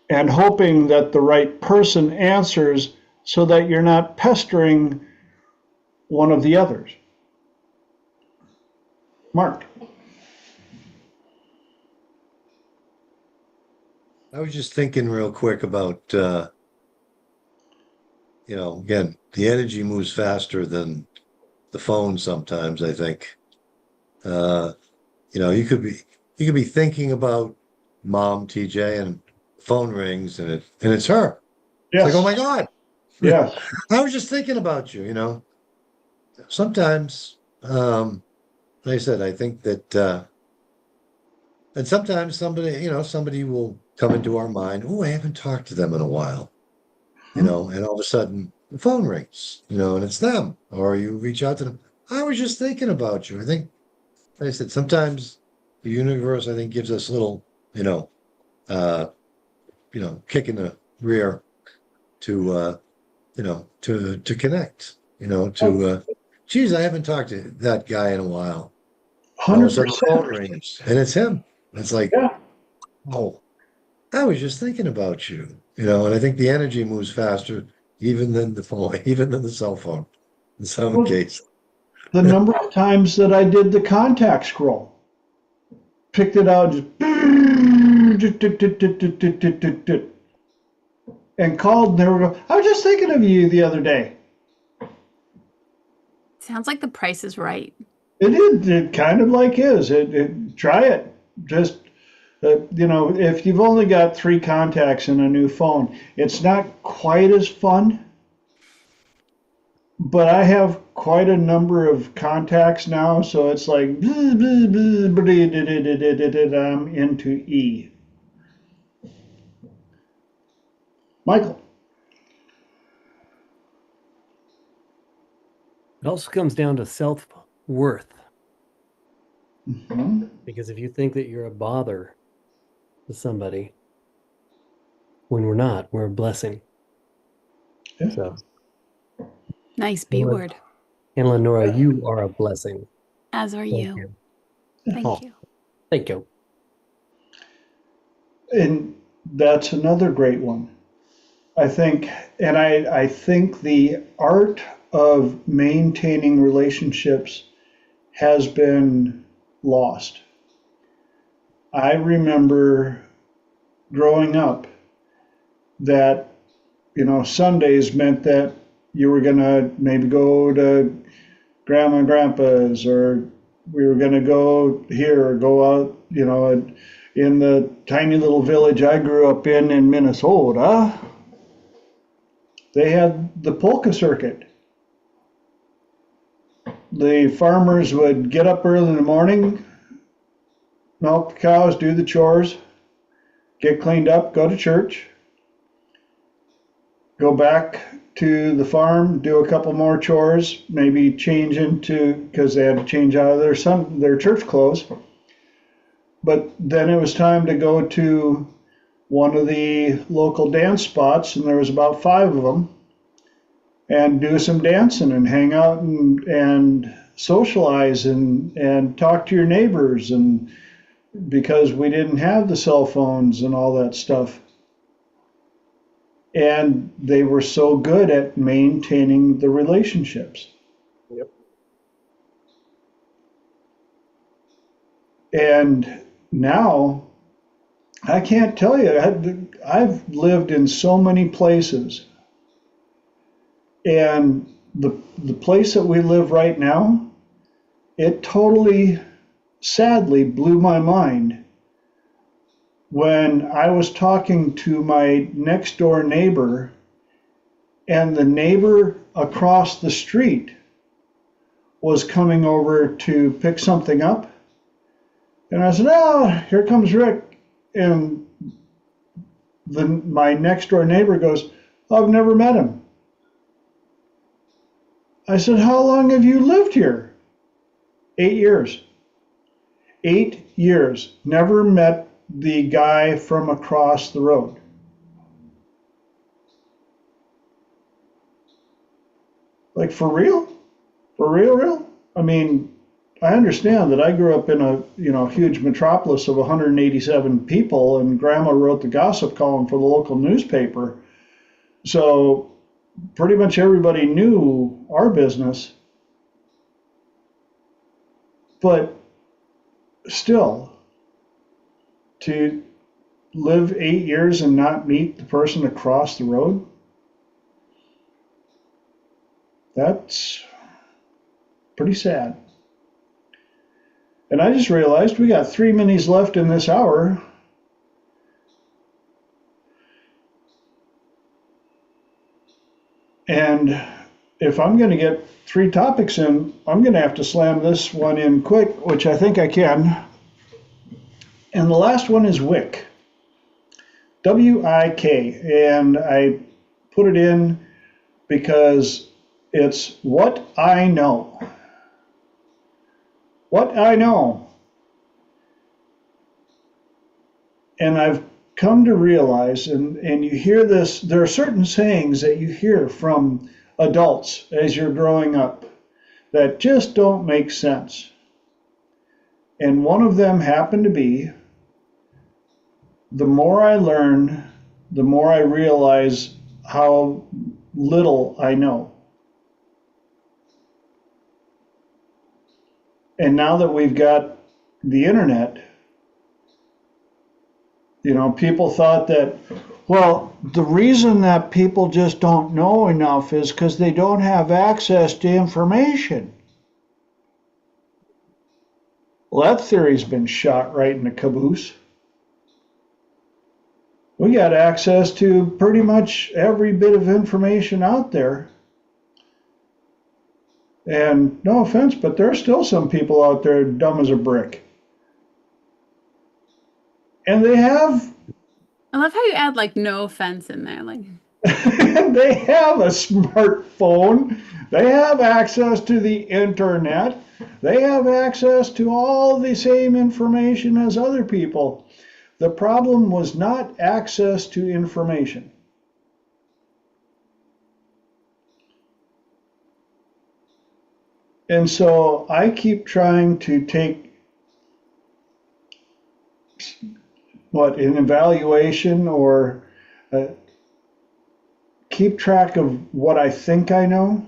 and hoping that the right person answers so that you're not pestering one of the others. Mark. I was just thinking real quick about, again, the energy moves faster than the phone sometimes, I think. You could be thinking about mom, TJ, and phone rings and it's her. Yes. It's like, oh my God. Yes. I was just thinking about you, Sometimes, like I said, I think that and sometimes somebody will come into our mind, oh, I haven't talked to them in a while, and all of a sudden the phone rings, and it's them, or you reach out to them. I was just thinking about you. I think, like I said, sometimes the universe, I think, gives us a little, uh, kick in the rear to, to connect, geez, I haven't talked to that guy in a while. And all of a sudden the phone 100%. rings and it's him. It's like, Yeah. oh, I was just thinking about you, and I think the energy moves faster even than the phone, even than the cell phone in some Well, cases. the number of times that I did the contact scroll, picked it out, and called, and they were going, I was just thinking of you the other day. Sounds like The Price is Right. It kind of like is. Try it. Just, if you've only got 3 contacts in a new phone, it's not quite as fun. But I have quite a number of contacts now, so it's like I'm into E. Michael. It also comes down to self-worth. Mm-hmm. Because if you think that you're a bother to somebody, when we're not, we're a blessing. Yeah. So, Nice B word. and Lenora, you are a blessing. As are Thank you. you. Thank Oh. you. Thank you. And that's another great one. I think, and I think the art of maintaining relationships has been lost. I remember growing up that, Sundays meant that you were going to maybe go to grandma and grandpa's, or we were going to go here or go out, in the tiny little village I grew up in Minnesota. They had the polka circuit. The farmers would get up early in the morning, milk the cows, do the chores, get cleaned up, go to church, go back to the farm, do a couple more chores, maybe change into, because they had to change out of their church clothes. But then it was time to go to one of the local dance spots, and there was about 5 of them, and do some dancing and hang out and socialize and talk to your neighbors, and because we didn't have the cell phones and all that stuff. And they were so good at maintaining the relationships. Yep. And now, I can't tell you, I've lived in so many places. And the place that we live right now, it totally, sadly, blew my mind when I was talking to my next door neighbor, and the neighbor across the street was coming over to pick something up. And I said, oh, here comes Rick. And my next door neighbor goes, oh, I've never met him. I said, how long have you lived here? 8 years. 8 years. Never met the guy from across the road. Like, for real? For real, real? I mean, I understand that I grew up in a huge metropolis of 187 people, and Grandma wrote the gossip column for the local newspaper. So pretty much everybody knew our business. But still, to live 8 years and not meet the person across the road, that's pretty sad. And I just realized we got 3 minis left in this hour. And if I'm going to get 3 topics in, I'm going to have to slam this one in quick, which I think I can. And the last one is WIC. W-I-K. And I put it in because it's what I know. What I know. And I've come to realize, and you hear this, there are certain sayings that you hear from adults as you're growing up that just don't make sense. And one of them happened to be, the more I learn, the more I realize how little I know. And now that we've got the internet, people thought that, well, the reason that people just don't know enough is because they don't have access to information. Well, that theory's been shot right in the caboose. We got access to pretty much every bit of information out there. And no offense, but there are still some people out there dumb as a brick. And they have... I love how you add like no offense in there. Like they have a smartphone. They have access to the internet. They have access to all the same information as other people. The problem was not access to information. And so I keep trying to take an evaluation or keep track of what I think I know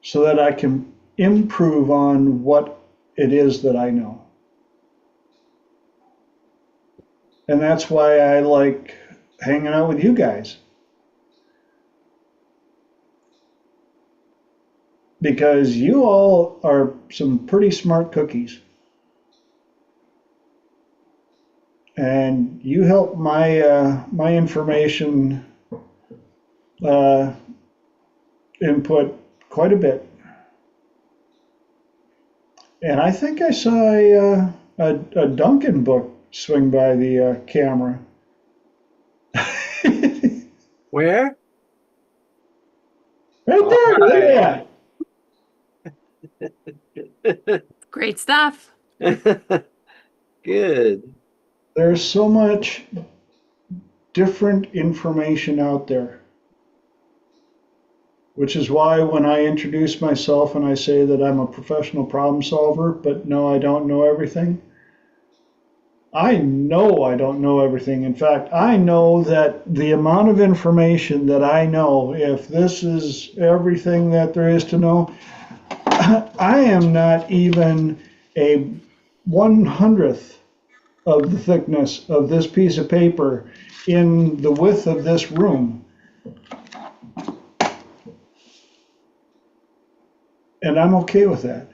so that I can improve on what it is that I know. And that's why I like hanging out with you guys. Because you all are some pretty smart cookies. And you help my my information input quite a bit. And I think I saw a Duncan book swing by the camera. Where? Right there, look at that. great stuff. Good. There's so much different information out there, which is why when I introduce myself and I say that I'm a professional problem solver, but no, I don't know everything. I know I don't know everything. In fact, I know that the amount of information that I know, if this is everything that there is to know, I am not even a 1/100th of the thickness of this piece of paper in the width of this room. And I'm okay with that.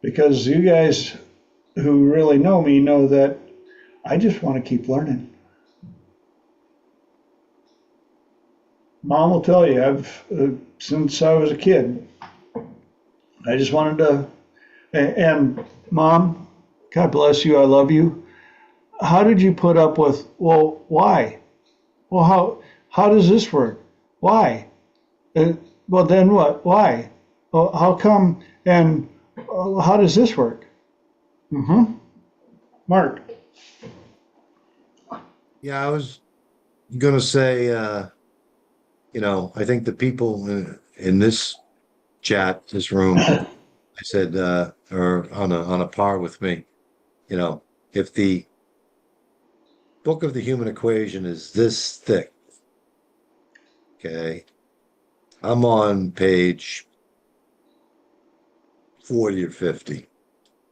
Because you guys who really know me know that I just want to keep learning. Mom will tell you, I've since I was a kid, I just wanted to, and Mom, God bless you, I love you. How did you put up with, well, why? Well, how does this work? Why? Well, then what? Why? Well, how come? And how does this work? Mark. Yeah, I was going to say, I think the people in this chat, this room. I said, or on a par with me, you know, if the book of the human equation is this thick, okay, I'm on page 40 or 50,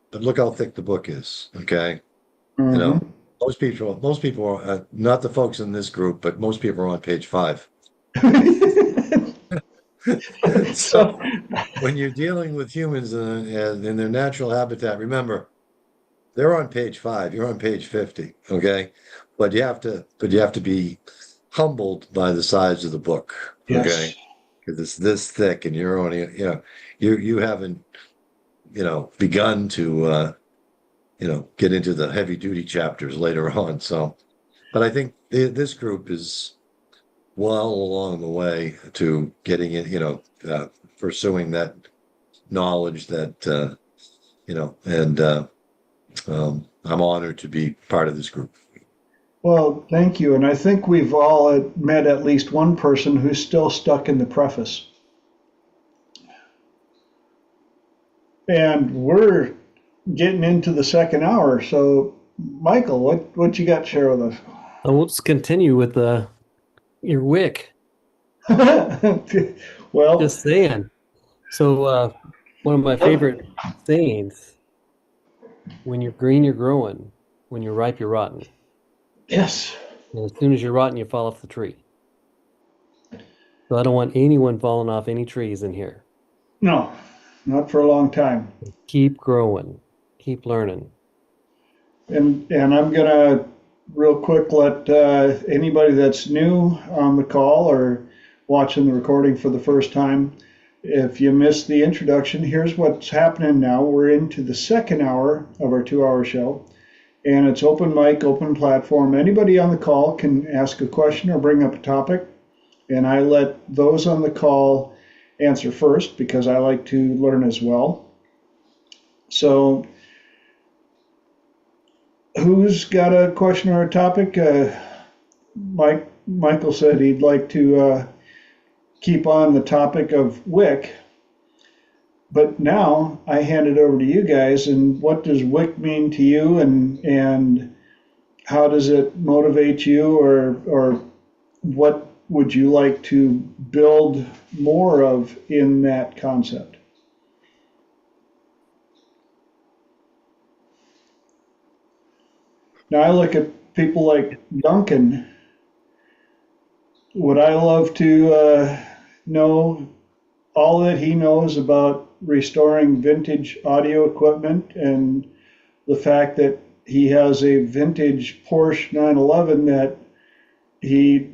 but look how thick the book is, okay? You know, most people are not the folks in this group, but most people are on page 5. So when you're dealing with humans in their natural habitat, remember, they're on page 5, you're on page 50, okay? But you have to be humbled by the size of the book, Yes. okay? Because it's this thick, and you're only, you know, you haven't, you know, begun to you know, get into the heavy duty chapters later on. So, but I think this group is well along the way to getting it, you know, pursuing that knowledge that, you know, and I'm honored to be part of this group. Well, thank you. And I think we've all met at least one person who's still stuck in the preface. And we're getting into the second hour. So, Michael, what you got to share with us? We'll just continue with your wick. Well, Just saying. So one of my favorite sayings: "When you're green, you're growing. When you're ripe, you're rotten. yes. And as soon as you're rotten, you fall off the tree." So I don't want anyone falling off any trees in here. No, not for a long time. Keep growing. Keep learning. And I'm gonna real quick let anybody that's new on the call or watching the recording for the first time, if you missed the introduction, here's what's happening now. We're into the second hour of our 2-hour show, and it's open mic, open platform. Anybody on the call can ask a question or bring up a topic, and I let those on the call answer first because I like to learn as well. So who's got a question or a topic? Michael said he'd like to keep on the topic of WIC, but now I hand it over to you guys. And what does WIC mean to you, and how does it motivate you, or what would you like to build more of in that concept? Now I look at people like Duncan. Would I love to know all that he knows about restoring vintage audio equipment, and the fact that he has a vintage Porsche 911 that he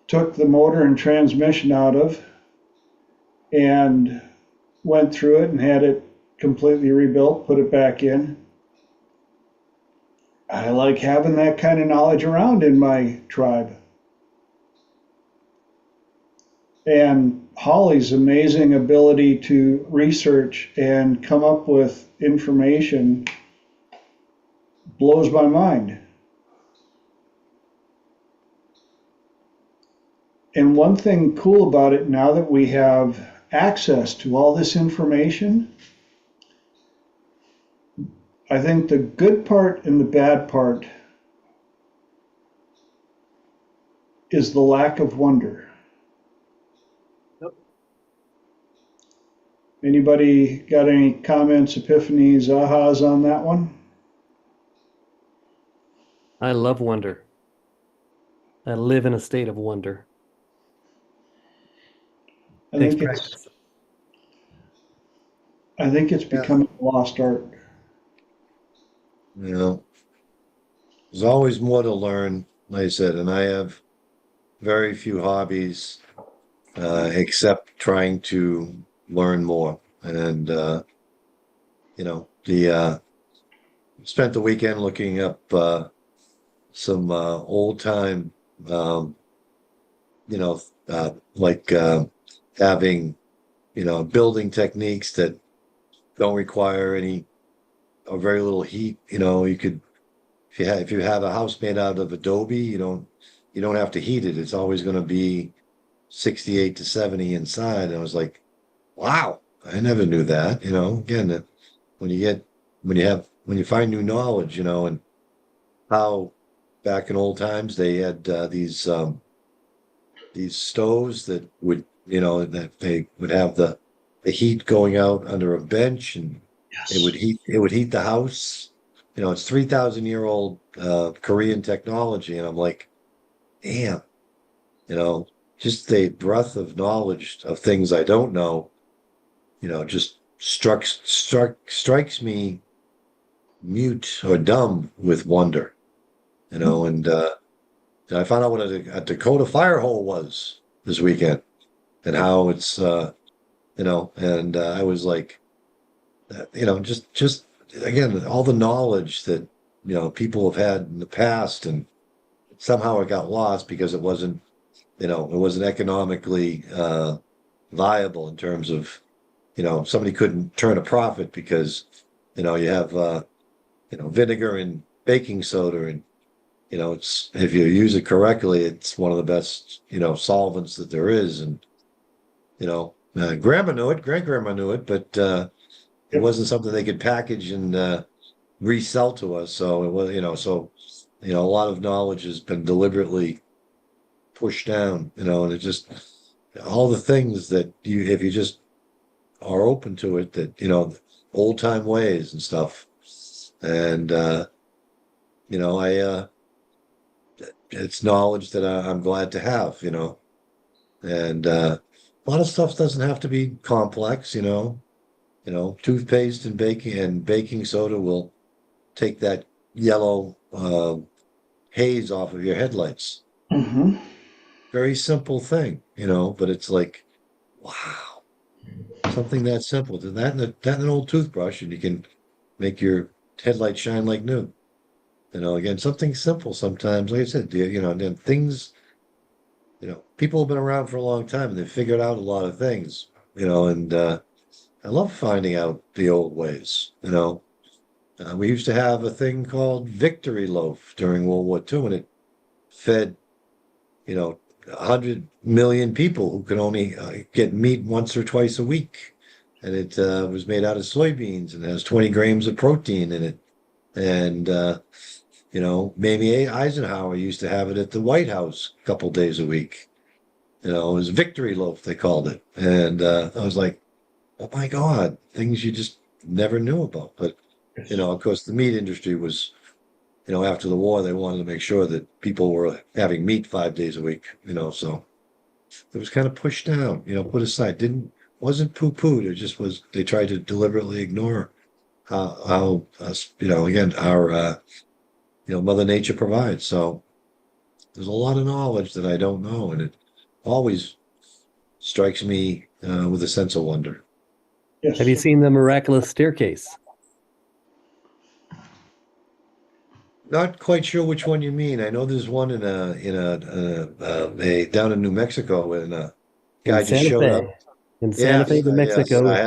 took the motor and transmission out of and went through it and had it completely rebuilt, put it back in. I like having that kind of knowledge around in my tribe. And Holly's amazing ability to research and come up with information blows my mind. And one thing cool about it, now that we have access to all this information, I think the good part and the bad part is the lack of wonder. Yep. Anybody got any comments, epiphanies, ahas on that one? I love wonder. I live in a state of wonder. I think it's becoming a lost art. You know, there's always more to learn, like I said, and I have very few hobbies except trying to learn more. And you know, spent the weekend looking up some old time, you know, like having, you know, building techniques that don't require any or very little heat. You know, you could, if you have a house made out of adobe, you don't have to heat it. It's always going to be 68 to 70 inside. And I was like, wow, I never knew that. Again, that when you find new knowledge, and how back in old times they had these stoves that would, that they would have the heat going out under a bench, and Yes. it would heat the house. It's 3,000-year-old Korean technology, and I'm like, damn, you know, just the breadth of knowledge of things I don't know, just strikes me mute or dumb with wonder, and I found out what a Dakota fire hole was this weekend and how it's, and I was like, just again, all the knowledge that, people have had in the past, and somehow it got lost because it wasn't economically viable in terms of, somebody couldn't turn a profit because, you have, vinegar and baking soda, and, it's, if you use it correctly, it's one of the best, solvents that there is. And, grandma knew it, great grandma knew it, but it Yep. wasn't something they could package and resell to us. So it was, a lot of knowledge has been deliberately pushed down, and it just, all the things that if you just are open to it, that, old time ways and stuff. And, it's knowledge that I'm glad to have, and a lot of stuff doesn't have to be complex, toothpaste and baking soda will take that yellow haze off of your headlights. Mm-hmm. Very simple thing, but it's like, wow, something that simple. That and an old toothbrush, and you can make your headlights shine like new. Again, something simple sometimes. Like I said, and then things, people have been around for a long time and they've figured out a lot of things, and I love finding out the old ways. We used to have a thing called Victory Loaf during World War II, and it fed, 100 million people who could only get meat once or twice a week. And it was made out of soybeans and has 20 grams of protein in it. And, Mamie Eisenhower used to have it at the White House a couple days a week. It was Victory Loaf, they called it. And I was like, oh my God, things you just never knew about. But, of course, the meat industry was, after the war, they wanted to make sure that people were having meat 5 days a week, so it was kind of pushed down, put aside. Wasn't poo-pooed. It just was, they tried to deliberately ignore how us, again, our, Mother Nature provides. So there's a lot of knowledge that I don't know, and it always strikes me with a sense of wonder. Yes. Have you seen the miraculous staircase? Not quite sure which one you mean. I know there's one in a down in New Mexico when a In guy just Santa showed up. Fe. In Santa Fe, New Yes, Mexico, I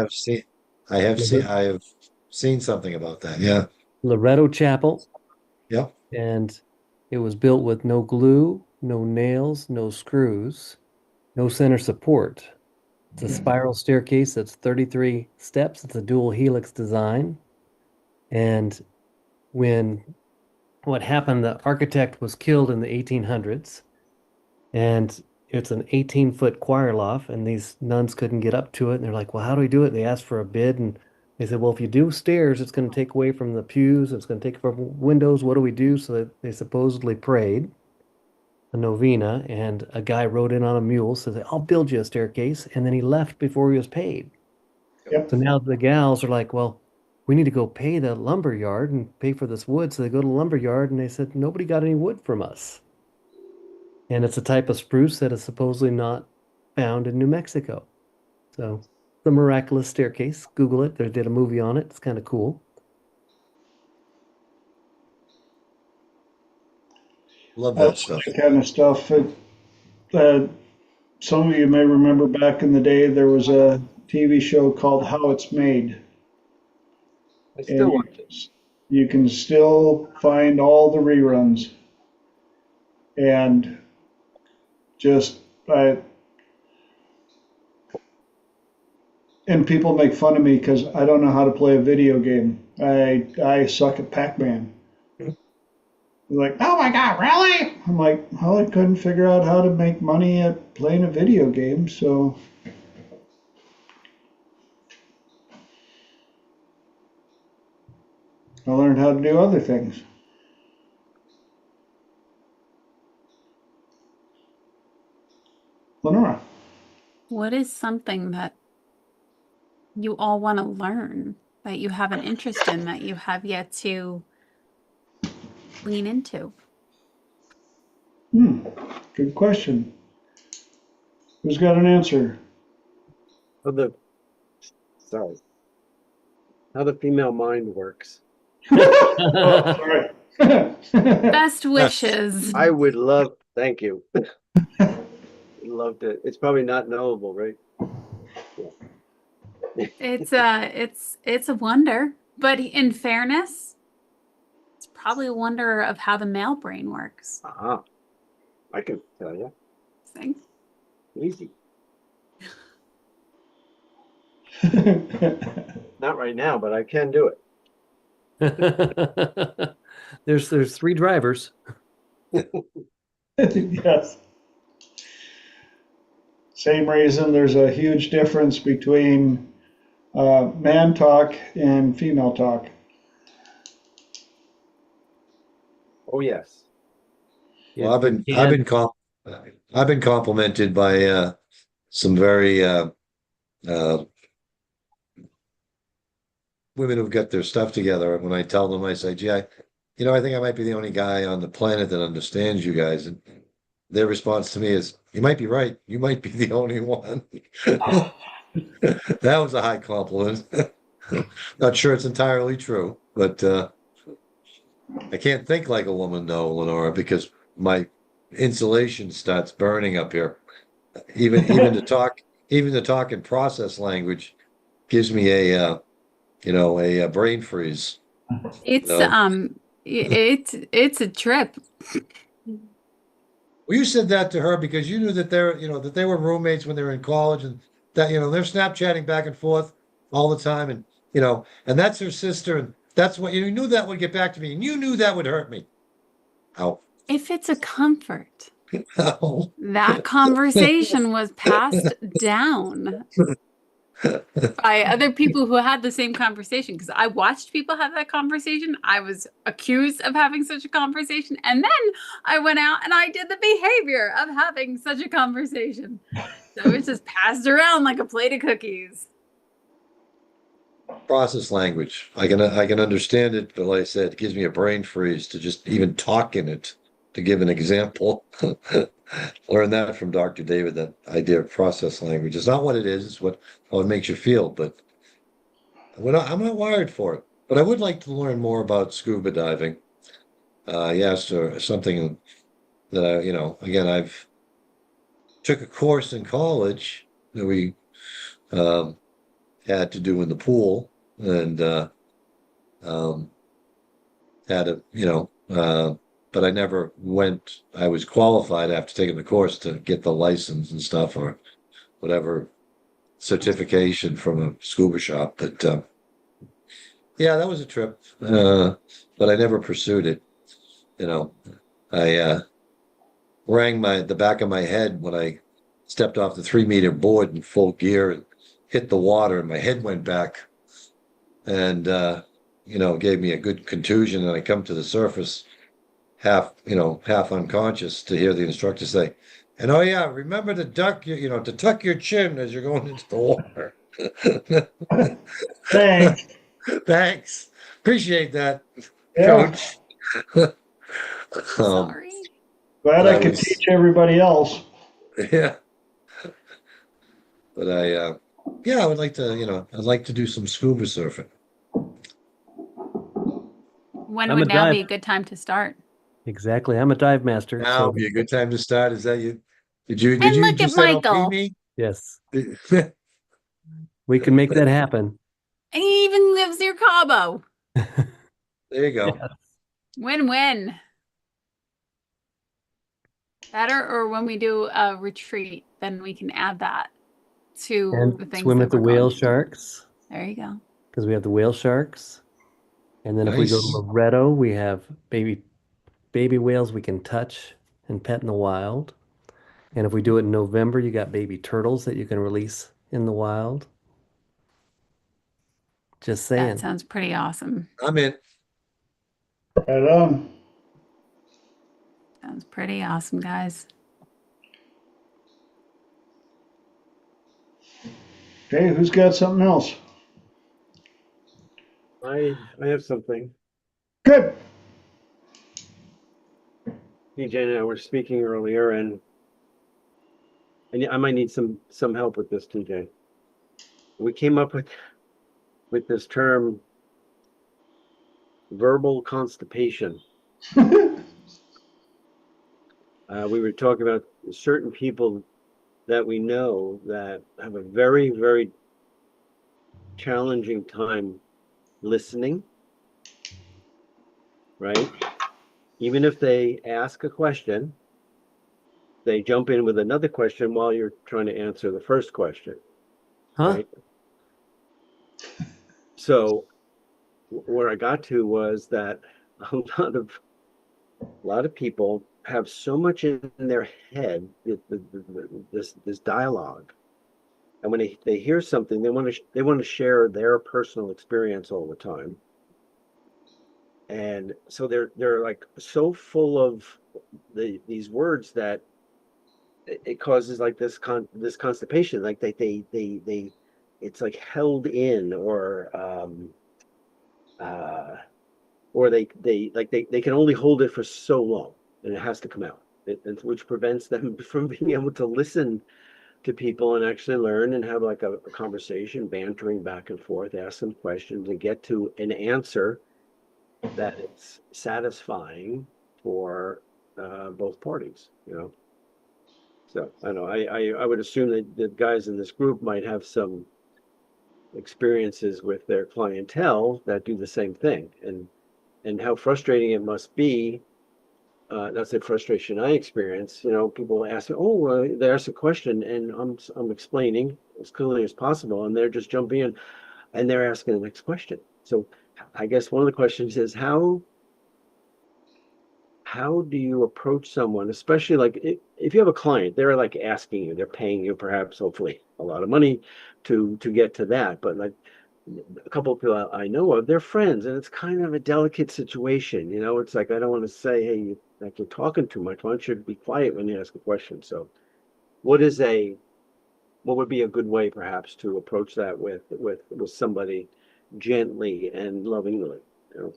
have seen something about that. Yeah, Loretto Chapel, yeah. and it was built with no glue, no nails, no screws, no center support. It's a spiral staircase that's 33 steps. It's a dual helix design. And what happened, the architect was killed in the 1800s, and it's an 18-foot choir loft, and these nuns couldn't get up to it. And they're like, well, how do we do it? They asked for a bid, and they said, well, if you do stairs, it's going to take away from the pews, it's going to take from windows. What do we do? So they supposedly prayed a novena, and a guy rode in on a mule, said, I'll build you a staircase. And then he left before he was paid. Yep. So now the gals are like, well, we need to go pay the lumber yard and pay for this wood. So they go to the lumber yard, and they said, nobody got any wood from us. And it's a type of spruce that is supposedly not found in New Mexico. So the miraculous staircase, Google it. They did a movie on it. It's kind of cool. Love I that love stuff. that kind of stuff. Some of you may remember back in the day there was a TV show called How It's Made, I and still watch it. you can still find all the reruns. And just And people make fun of me because I don't know how to play a video game. I suck at Pac-Man. They're like, oh my God, really? I'm like, well, I couldn't figure out how to make money at playing a video game, so I learned how to do other things. Lenora. What is something that you all want to learn, that you have an interest in, that you have yet to lean into? Good question. Who's got an answer? How the female mind works. Oh, sorry. Best wishes. I would love, thank you. Love to. It's probably not knowable, right? It's a wonder, but in fairness, it's probably a wonder of how the male brain works. I can tell you. Thing. Easy. Not right now, but I can do it. There's 3 drivers. Yes. Same reason there's a huge difference between man talk and female talk. Oh yes. Well, I've been complimented by some very women who've got their stuff together. When I tell them, I say, "Gee, I think I might be the only guy on the planet that understands you guys." And their response to me is, "You might be right. You might be the only one." That was a high compliment. Not sure it's entirely true, but I can't think like a woman, though, Lenora, because my insulation starts burning up here. Even to talk in process language gives me a brain freeze. It's it's a trip. Well, you said that to her because you knew that they were roommates when they were in college, and that they're Snapchatting back and forth all the time, and and that's her sister, and that's what you knew that would get back to me, and you knew that would hurt me. Ow. If it's a comfort, Ow. that conversation was passed down by other people who had the same conversation, because I watched people have that conversation. I was accused of having such a conversation, and then I went out and I did the behavior of having such a conversation. So it's just passed around like a plate of cookies. Process language. I can understand it, but like I said, it gives me a brain freeze to just even talk in it. To give an example, learned that from Dr. David, that idea of process language. It's not what it is, it's how it makes you feel, but I'm not wired for it. But I would like to learn more about scuba diving. Yes, or something that again, I've took a course in college that we had to do in the pool, and had a, but I never went. I was qualified after taking the course to get the license and stuff, or whatever certification from a scuba shop. But yeah, that was a trip. But I never pursued it. I rang the back of my head when I stepped off the 3-meter board in full gear and hit the water, and my head went back, and gave me a good contusion. And I come to the surface, half unconscious, to hear the instructor say, "And oh yeah, remember to to tuck your chin as you're going into the water." Thanks. Thanks. Appreciate that, Yeah. Coach. Sorry. Glad I could teach everybody else. Yeah. But I would like to, I'd like to do some scuba surfing. When I'm would a now dive- be a good time to start? Exactly. I'm a dive master. Now So would be a good time to start. Is that you? Did you And look just at say Michael. me? yes, we can make that happen. And he even lives near Cabo. There you go. Yeah. Win-win. Better, or when we do a retreat, then we can add that. to the And things swim that with the we're going whale through. sharks, There you go. because we have the whale sharks. And then if we go to Nice. Loretto, we have baby whales we can touch and pet in the wild. And if we do it in November, you got baby turtles that you can release in the wild. Just That saying. sounds pretty awesome. I'm in. Right on. Sounds pretty awesome, guys. Okay, who's got something else? I have something. Good. PJ and I were speaking earlier, and I might need some help with this, TJ. We came up with this term, verbal constipation. We were talking about certain people that we know that have a very, very challenging time listening, right? Even if they ask a question, they jump in with another question while you're trying to answer the first question, Huh? right? So where I got to was that a lot of people have so much in their head, this dialogue, and when they hear something, they want to share their personal experience all the time, and so they're like so full of these words that it causes like this constipation, like they it's like held in, uh or they can only hold it for so long, and it has to come out, which prevents them from being able to listen to people and actually learn and have like a conversation, bantering back and forth, ask some questions and get to an answer that is satisfying for both parties, you know. So I know I would assume that the guys in this group might have some experiences with their clientele that do the same thing, and how frustrating it must be. That's the frustration I experience. You know, people ask me, "Oh, they ask a question, and I'm explaining as clearly as possible, and they're just jumping in, and they're asking the next question." So, I guess one of the questions is how do you approach someone, especially like if you have a client, they're like asking you, they're paying you perhaps, hopefully, a lot of money to get to that, but like a couple of people I know of, they're friends, and it's kind of a delicate situation. You know, it's like I don't want to say, hey, like you're talking too much. Why don't you be quiet when you ask a question? So, what is a what would be a good way, perhaps, to approach that with somebody gently and lovingly? You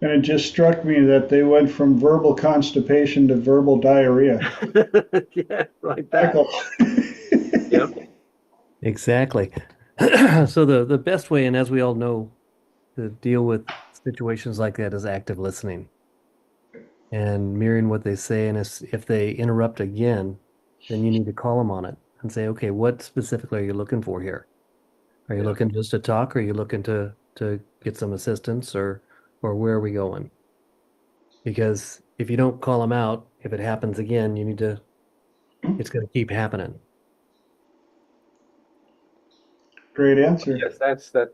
And it just struck me that they went from verbal constipation to verbal diarrhea. know? Yeah, like that. Michael. Yep. Exactly. So the best way, and as we all know, to deal with situations like that is active listening and mirroring what they say. And if they interrupt again, then you need to call them on it and say, okay, what specifically are you looking for here? Are you Yeah. looking just to talk, or are you looking to get some assistance, or where are we going? Because if you don't call them out, if it happens again, it's going to keep happening. Great answer. Yes, that's that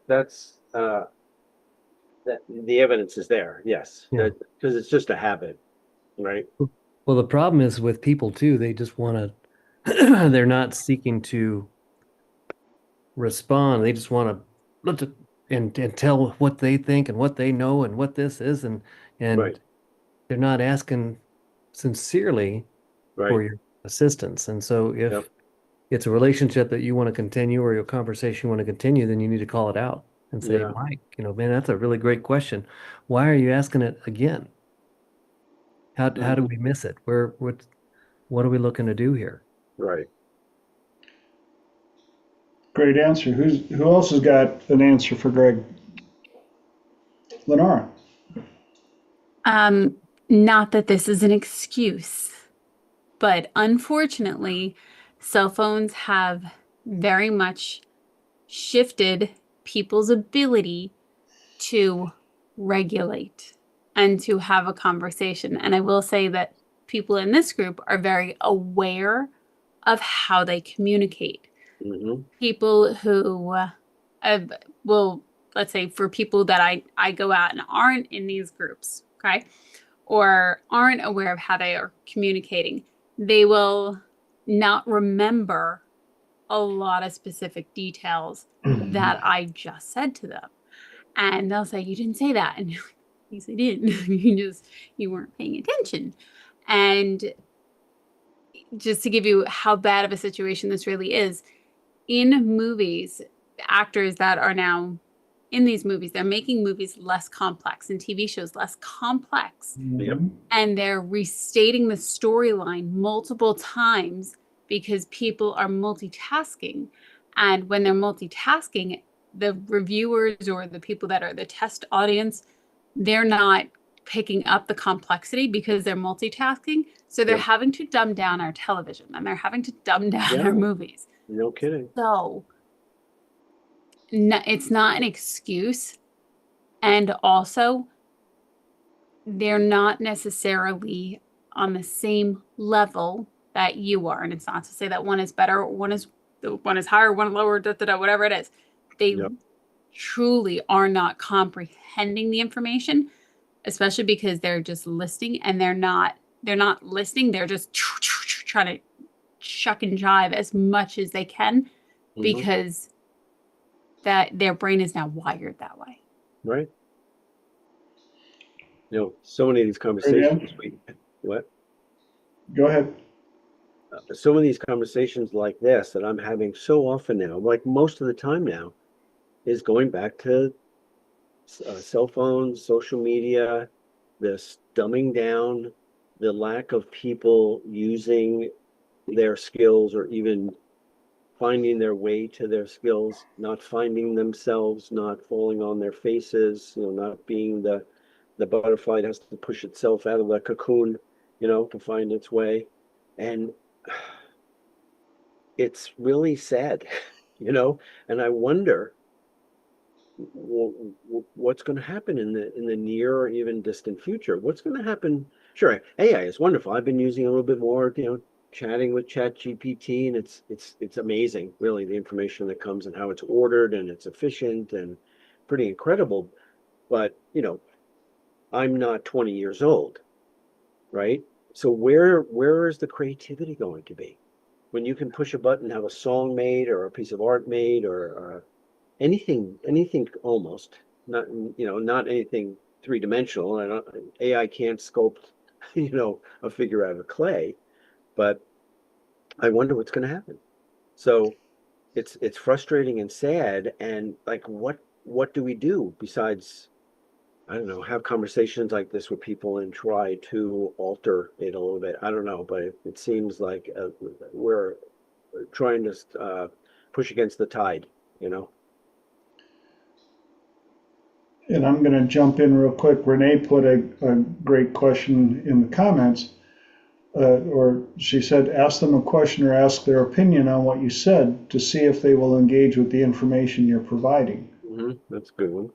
the evidence is there. Yes, Yeah. that because it's just a habit, right? Well, the problem is with people too, they just want to, they're not seeking to respond. They just want to look at and tell what they think and what they know and what this is, Right, and they're not asking sincerely right. for your assistance. And so Yep. if it's a relationship that you want to continue or your conversation you want to continue, then you need to call it out and say, Yeah. Mike, man, that's a really great question. Why are you asking it again? How Mm, do we miss it? What are we looking to do here? right. Great answer. Who else has got an answer for Greg? Lenora. Um, Not that this is an excuse, but unfortunately, cell phones have very much shifted people's ability to regulate and to have a conversation. And I will say that people in this group are very aware of how they communicate. Mm-hmm. People who will, let's say for people that I go out and aren't in these groups, okay, or aren't aware of how they are communicating, they will not remember a lot of specific details that I just said to them. And they'll say, you didn't say that. And you're like, yes, I did. You weren't paying attention. And just to give you how bad of a situation this really is, in movies, the actors that are now in these movies, they're making movies less complex and TV shows less complex. Yep. And they're restating the storyline multiple times because people are multitasking. And when they're multitasking, the reviewers or the people that are the test audience, they're not picking up the complexity because they're multitasking. So they're Yep. having to dumb down our television and they're having to dumb down Yeah. our movies. No kidding. So no, it's not an excuse. And also, they're not necessarily on the same level that you are. And it's not to say that one is better, or one is higher, one lower, whatever it is. They Yep. truly are not comprehending the information, especially because they're just listening and they're not listening. They're just trying to shuck and jive as much as they can because that their brain is now wired that way. Right. So many of these conversations, what? Go ahead. So many of these conversations like this that I'm having so often now, like most of the time now, is going back to cell phones, social media, this dumbing down, the lack of people using their skills or even finding their way to their skills, not finding themselves, not falling on their faces, not being the butterfly that has to push itself out of the cocoon, to find its way. And it's really sad, and I wonder what's going to happen in the near or even distant future. What's going to happen? Sure, AI is wonderful. I've been using a little bit more, chatting with ChatGPT, and it's amazing, really, the information that comes and how it's ordered and it's efficient and pretty incredible. But I'm not 20 years old, right? So where is the creativity going to be when you can push a button, have a song made or a piece of art made or anything almost, not anything three-dimensional. AI can't sculpt, a figure out of clay, but I wonder what's going to happen. So it's frustrating and sad. And like, what do we do besides, I don't know, have conversations like this with people and try to alter it a little bit? I don't know, but it seems like we're trying to push against the tide, And I'm going to jump in real quick. Renee put a great question in the comments, or she said, ask them a question or ask their opinion on what you said to see if they will engage with the information you're providing. That's a good one.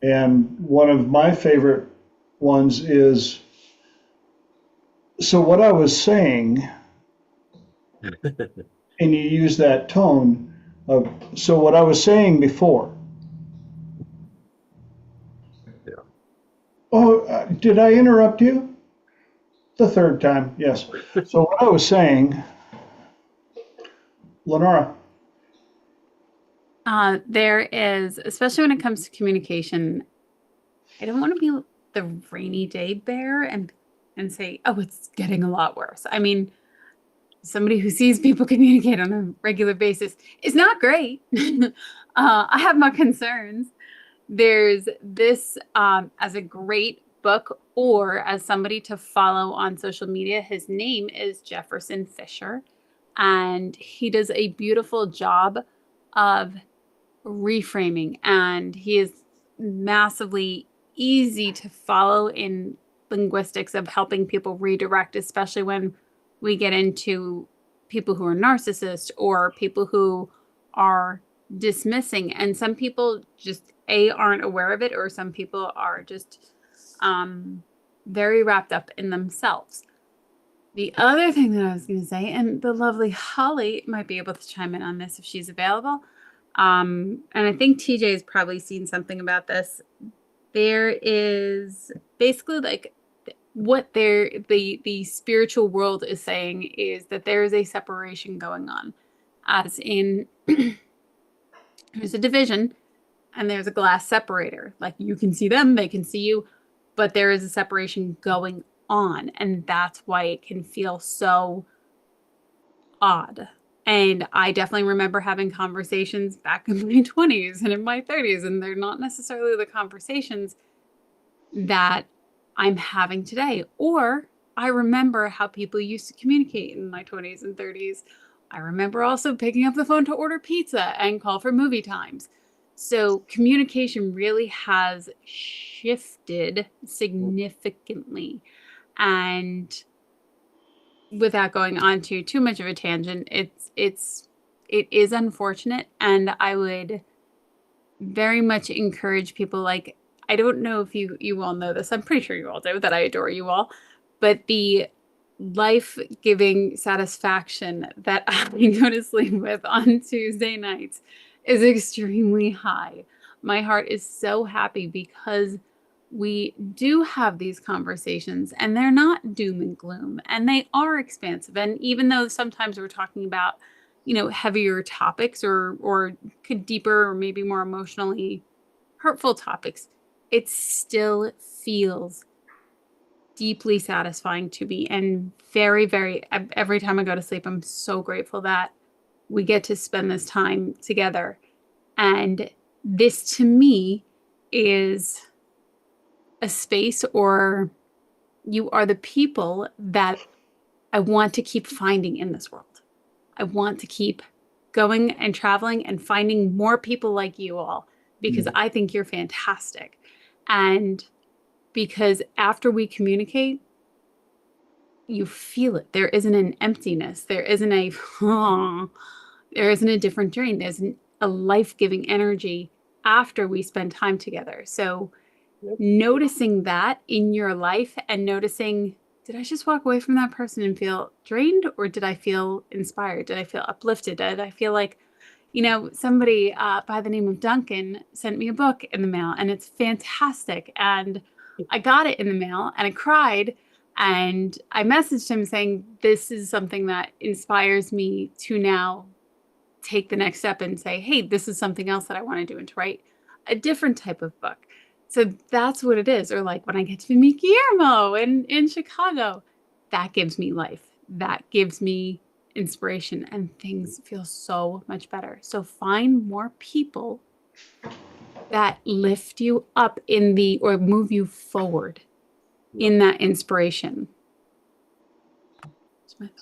And one of my favorite ones is, so what I was saying, and you use that tone of, so what I was saying before. Yeah. Oh, did I interrupt you? The third time, yes. So what I was saying, Lenora. There is, especially when it comes to communication, I don't want to be the rainy day bear and say, oh, it's getting a lot worse. I mean, somebody who sees people communicate on a regular basis is not great. I have my concerns. There's this as a great book or as somebody to follow on social media. His name is Jefferson Fisher, and he does a beautiful job of reframing, and he is massively easy to follow in linguistics of helping people redirect, especially when we get into people who are narcissists or people who are dismissing. And some people just aren't aware of it, or some people are just very wrapped up in themselves. The other thing that I was going to say, and the lovely Holly might be able to chime in on this if she's available. And I think TJ has probably seen something about this. There is basically like what the spiritual world is saying is that there is a separation going on, as in there's a division and there's a glass separator. Like you can see them, they can see you, but there is a separation going on, and that's why it can feel so odd. And I definitely remember having conversations back in my 20s and in my 30s, and they're not necessarily the conversations that I'm having today. Or I remember how people used to communicate in my 20s and 30s. I remember also picking up the phone to order pizza and call for movie times. So communication really has shifted significantly. And without going on to too much of a tangent, it is unfortunate, and I would very much encourage people. Like, I don't know if you all know this. I'm pretty sure you all do, that I adore you all, but the life-giving satisfaction that I go to sleep with on Tuesday nights is extremely high. My heart is so happy because we do have these conversations, and they're not doom and gloom, and they are expansive. And even though sometimes we're talking about, heavier topics or deeper or maybe more emotionally hurtful topics, it still feels deeply satisfying to me, and very, very, every time I go to sleep, I'm so grateful that we get to spend this time together. And this to me is a space, or you are the people that I want to keep finding in this world. I want to keep going and traveling and finding more people like you all, because I think you're fantastic. And because after we communicate, you feel it. There isn't an emptiness. There isn't a, there isn't a different drain. There's a life-giving energy after we spend time together. So noticing that in your life, and noticing, did I just walk away from that person and feel drained, or did I feel inspired? Did I feel uplifted? Did I feel like, somebody by the name of Duncan sent me a book in the mail, and it's fantastic. And I got it in the mail and I cried, and I messaged him saying, this is something that inspires me to now take the next step and say, hey, this is something else that I want to do, and to write a different type of book. So that's what it is. Or like when I get to meet Guillermo in Chicago, that gives me life. That gives me inspiration, and things feel so much better. So find more people that lift you up or move you forward in that inspiration.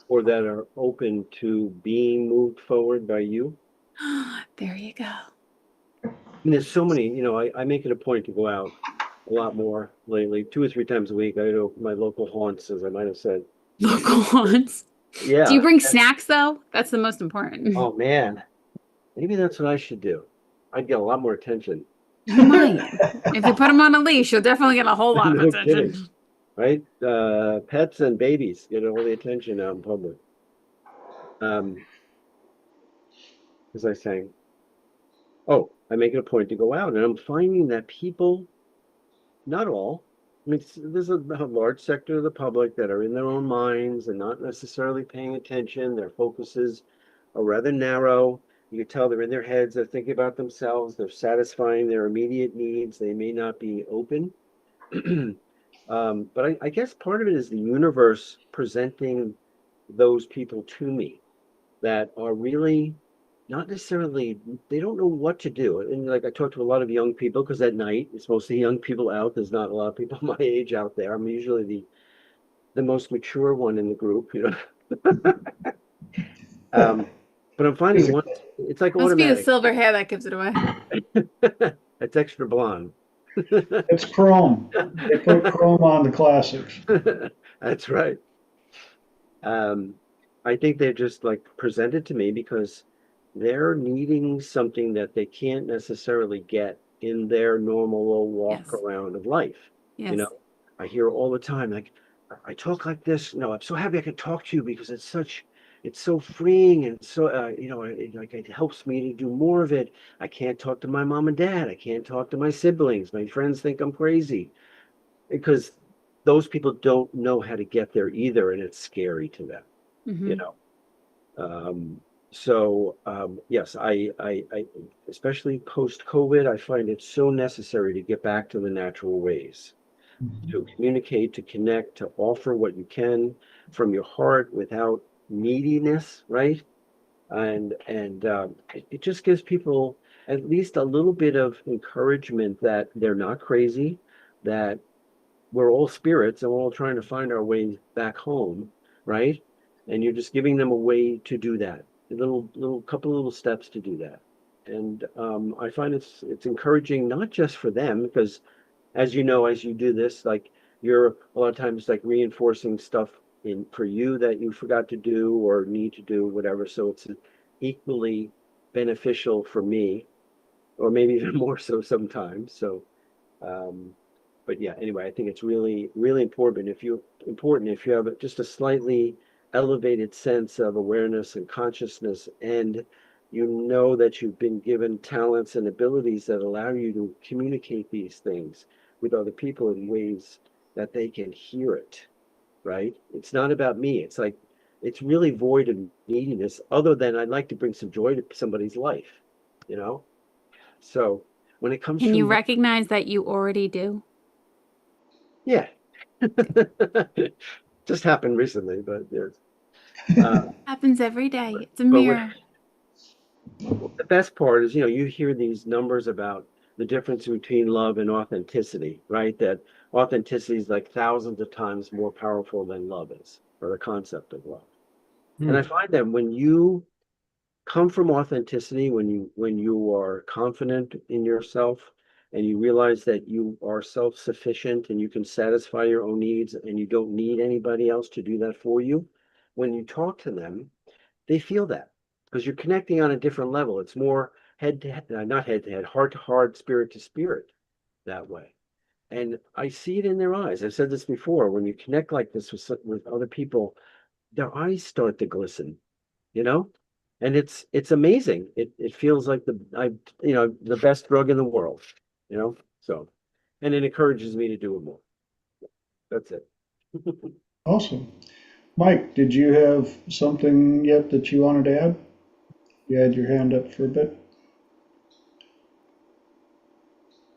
Or that are open to being moved forward by you. There you go. And there's so many, I make it a point to go out a lot more lately, 2 or 3 times a week. I go to my local haunts, as I might have said. Local haunts. Yeah. Do you bring snacks though? That's the most important. Oh man, maybe that's what I should do. I'd get a lot more attention. You might. If you put them on a leash, you'll definitely get a whole lot of attention. Kidding. Right? Pets and babies get all the attention out in public. As I sang, I make it a point to go out, and I'm finding that people, not all, I mean, there's a large sector of the public that are in their own minds and not necessarily paying attention. Their focuses are rather narrow. You can tell they're in their heads. They're thinking about themselves. They're satisfying their immediate needs. They may not be open. But I guess part of it is the universe presenting those people to me that are really not necessarily, they don't know what to do. And like I talk to a lot of young people, because at night it's mostly young people out. There's not a lot of people my age out there. I'm usually the most mature one in the group, but I'm finding it's like Must be the automatic. silver hair that gives it away. It's extra blonde. It's chrome. They put chrome on the classics. That's right. I think they're just like presented to me because they're needing something that they can't necessarily get in their normal walk around of life. Yes. I hear all the time, like, I talk like this. No, I'm so happy I can talk to you because it's so freeing and so, it helps me to do more of it. I can't talk to my mom and dad. I can't talk to my siblings. My friends think I'm crazy because those people don't know how to get there either. And it's scary to them, you Mhm. know? Um, yes, I, especially post COVID, I find it so necessary to get back to the natural ways, to communicate, to connect, to offer what you can from your heart without neediness, right? And it just gives people at least a little bit of encouragement that they're not crazy, that we're all spirits and we're all trying to find our way back home, right? And you're just giving them a way to do that, a little couple little steps to do that. And I find it's encouraging not just for them, because as you know, as you do this, like you're a lot of times like reinforcing stuff in for you that you forgot to do or need to do, whatever. So it's equally beneficial for me, or maybe even more so sometimes. Um, but yeah, anyway, I think it's really, really important if you have just a slightly elevated sense of awareness and consciousness, and you know that you've been given talents and abilities that allow you to communicate these things with other people in ways that they can hear it, right? It's not about me. It's like it's really void of neediness, other than I'd like to bring some joy to somebody's life, you know? So when it comes Can you from recognize that you already do? yeah. Just happened recently, but yes. Uh, Happens every day. It's a but what mirror. the best part is, you hear these numbers about the difference between love and authenticity, right? That authenticity is like thousands of times more powerful than love is, or the concept of love. And I find that when you come from authenticity, when you are confident in yourself and you realize that you are self-sufficient and you can satisfy your own needs and you don't need anybody else to do that for you, when you talk to them, they feel that because you're connecting on a different level. It's more head to head, not head to head, heart to heart, spirit to spirit, that way. And I see it in their eyes. I've said this before. When you connect like this with other people, their eyes start to glisten, you know and it's amazing. It feels like the best drug in the world, so, and it encourages me to do it more. That's it. Awesome. Mike, did you have something yet that you wanted to add? You had your hand up for a bit.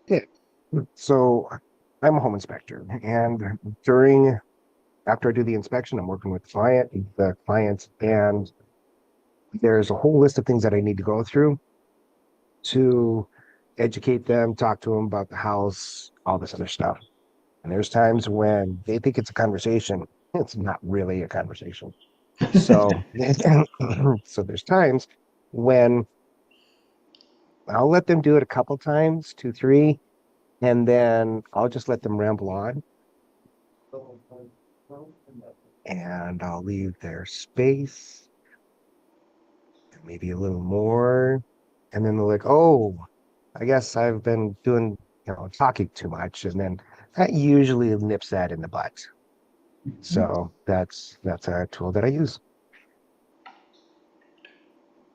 Yeah. So I'm a home inspector, and after I do the inspection, I'm working with the clients, and there's a whole list of things that I need to go through to educate them, talk to them about the house, all this other stuff. And there's times when they think it's a conversation. It's not really a conversation. So, so there's times when I'll let them do it a couple times, two, three, and then I'll just let them ramble on, and I'll leave their space, maybe a little more. And then they're like, oh, I guess I've been doing, talking too much. And then that usually nips that in the butt. So that's a tool that I use.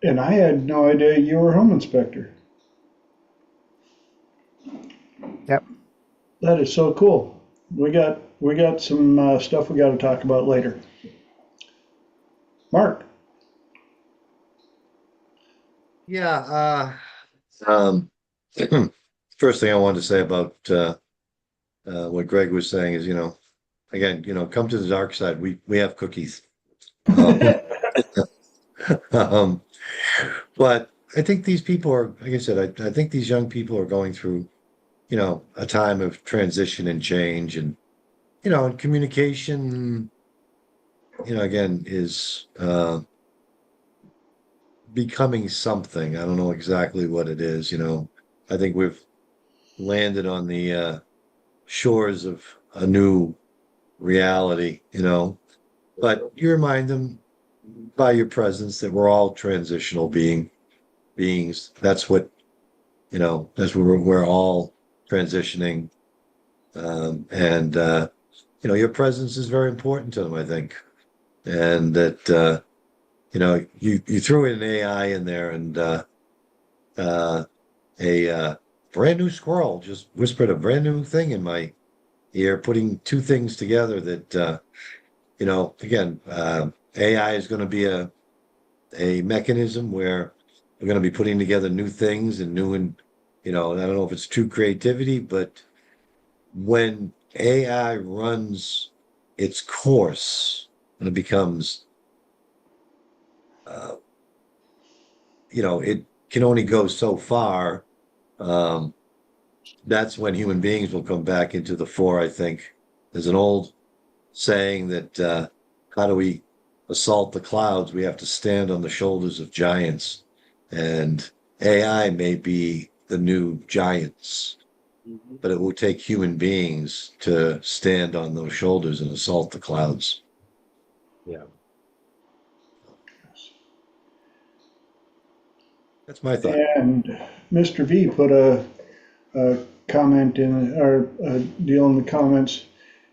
And I had no idea you were a home inspector. Yep. That is so cool. We got some stuff we got to talk about later. Mark. Yeah. Um, first thing I wanted to say about what Greg was saying is, again, come to the dark side. We have cookies. Um, um, but I think these people are, like I said, I think these young people are going through, a time of transition and change, and communication, again, is becoming something. I don't know exactly what it is. I think we've landed on the shores of a new reality. But you remind them by your presence that we're all transitional beings. That's what we're all transitioning. And your presence is very important to them, I think. And that, you threw in an AI in there, and a brand new squirrel just whispered a brand new thing in my ear, putting two things together that, again, AI is going to be a mechanism where we're going to be putting together new things and I don't know if it's true creativity, but when AI runs its course and it becomes, uh, it can only go so far. Um, that's when human beings will come back into the fore, I think. There's an old saying that how do we assault the clouds? We have to stand on the shoulders of giants. And AI may be the new giants, Mhm. but it will take human beings to stand on those shoulders and assault the clouds. Yeah. That's my thought. And Mr. V put a comment in, or a deal in the comments,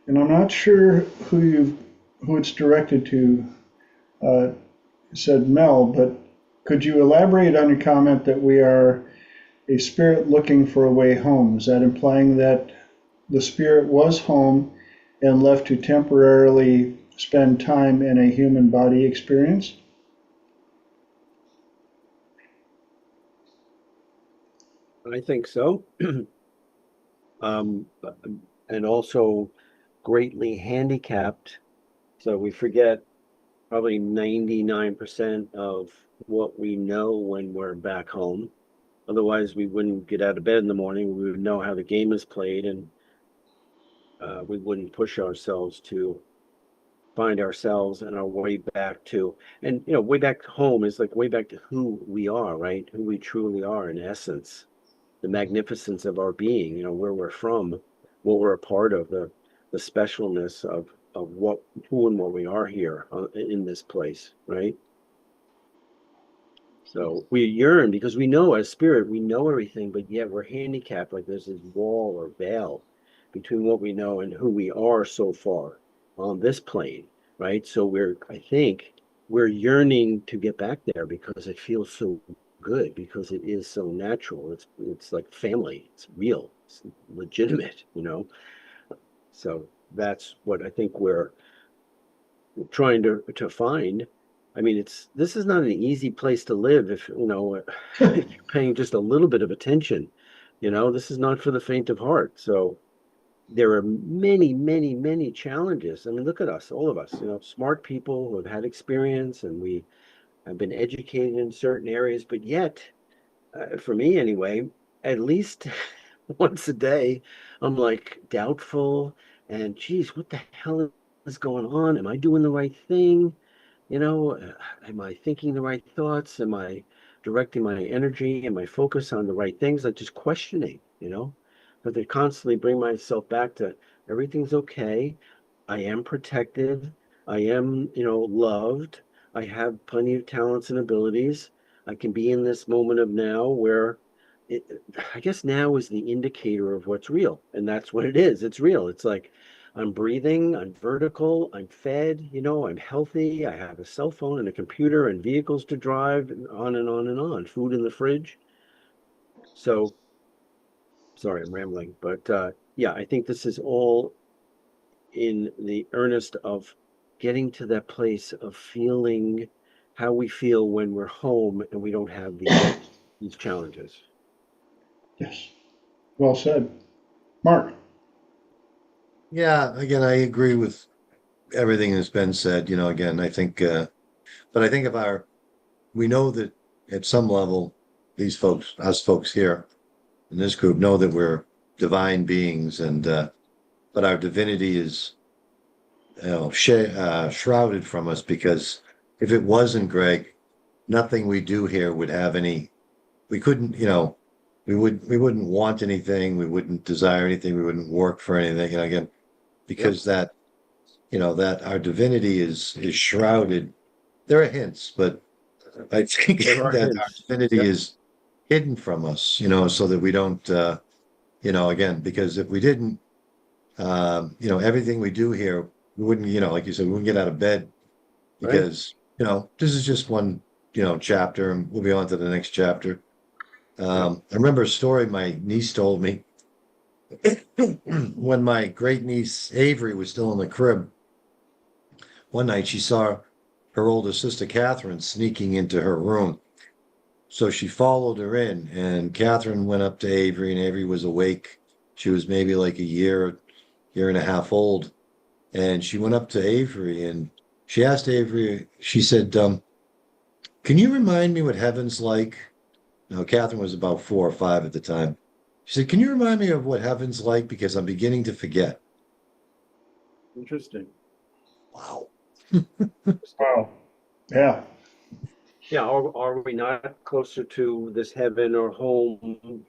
and I'm not sure who it's directed to. Said Mel, but could you elaborate on your comment that we are a spirit looking for a way home? Is that implying that the spirit was home and left to temporarily spend time in a human body experience? I think so. And also greatly handicapped. So we forget probably 99% of what we know when we're back home. Otherwise, we wouldn't get out of bed in the morning. We would know how the game is played, and we wouldn't push ourselves to find ourselves and our way back to, and way back home is like way back to who we are, right? Who we truly are in essence, the magnificence of our being, where we're from, what we're a part of, the specialness of what, who and what we are here in this place, right? So we yearn because we know as spirit, we know everything, but yet we're handicapped. Like there's this wall or veil between what we know and who we are so far on this plane, right? So I think we're yearning to get back there because it feels so good, because it is so natural. It's like family. It's real. It's legitimate. So that's what I think we're trying to find. I mean, this is not an easy place to live if if you're paying just a little bit of attention. This is not for the faint of heart. So there are many, many, many challenges. I mean, look at us, all of us, smart people who have had experience, and we have been educated in certain areas, but yet, for me anyway, at least once a day, I'm like doubtful and geez, what the hell is going on? Am I doing the right thing? Am I thinking the right thoughts? Am I directing my energy and my focus on the right things? Like just questioning. But to constantly bring myself back to everything's okay. I am protected. I am, loved. I have plenty of talents and abilities. I can be in this moment of now where it, I guess now is the indicator of what's real. And that's what it is. It's real. It's like I'm breathing, I'm vertical, I'm fed, I'm healthy, I have a cell phone and a computer and vehicles to drive, and on and on and on, food in the fridge. So, sorry, I'm rambling, but yeah, I think this is all in the earnest of getting to that place of feeling how we feel when we're home and we don't have these challenges. Yes. Well said. Mark. Yeah, again, I agree with everything that's been said. Again, I think, but I think we know that at some level, us folks here in this group know that we're divine beings, and but our divinity is, shrouded from us, because if it wasn't, Greg, nothing we do here would have any. We couldn't, we wouldn't want anything. We wouldn't desire anything. We wouldn't work for anything. Again, Yep. because that our divinity is shrouded. There are hints, but I think There are that our hints. divinity Yep. is hidden from us, so that we don't, again, because if we didn't, everything we do here, we wouldn't, like you said, we wouldn't get out of bed Right. because, this is just one, chapter and we'll be on to the next chapter. I remember a story my niece told me when my great niece Avery was still in the crib. One night she saw her older sister Catherine sneaking into her room. So she followed her in, and Catherine went up to Avery, and Avery was awake. She was maybe like a year and a half old. And she went up to Avery and she asked Avery, she said, can you remind me what heaven's like? Now, Catherine was about 4 or 5 at the time. She said, can you remind me of what heaven's like? Because I'm beginning to forget. Interesting. Wow. Wow. Yeah. Yeah, are we not closer to this heaven or home,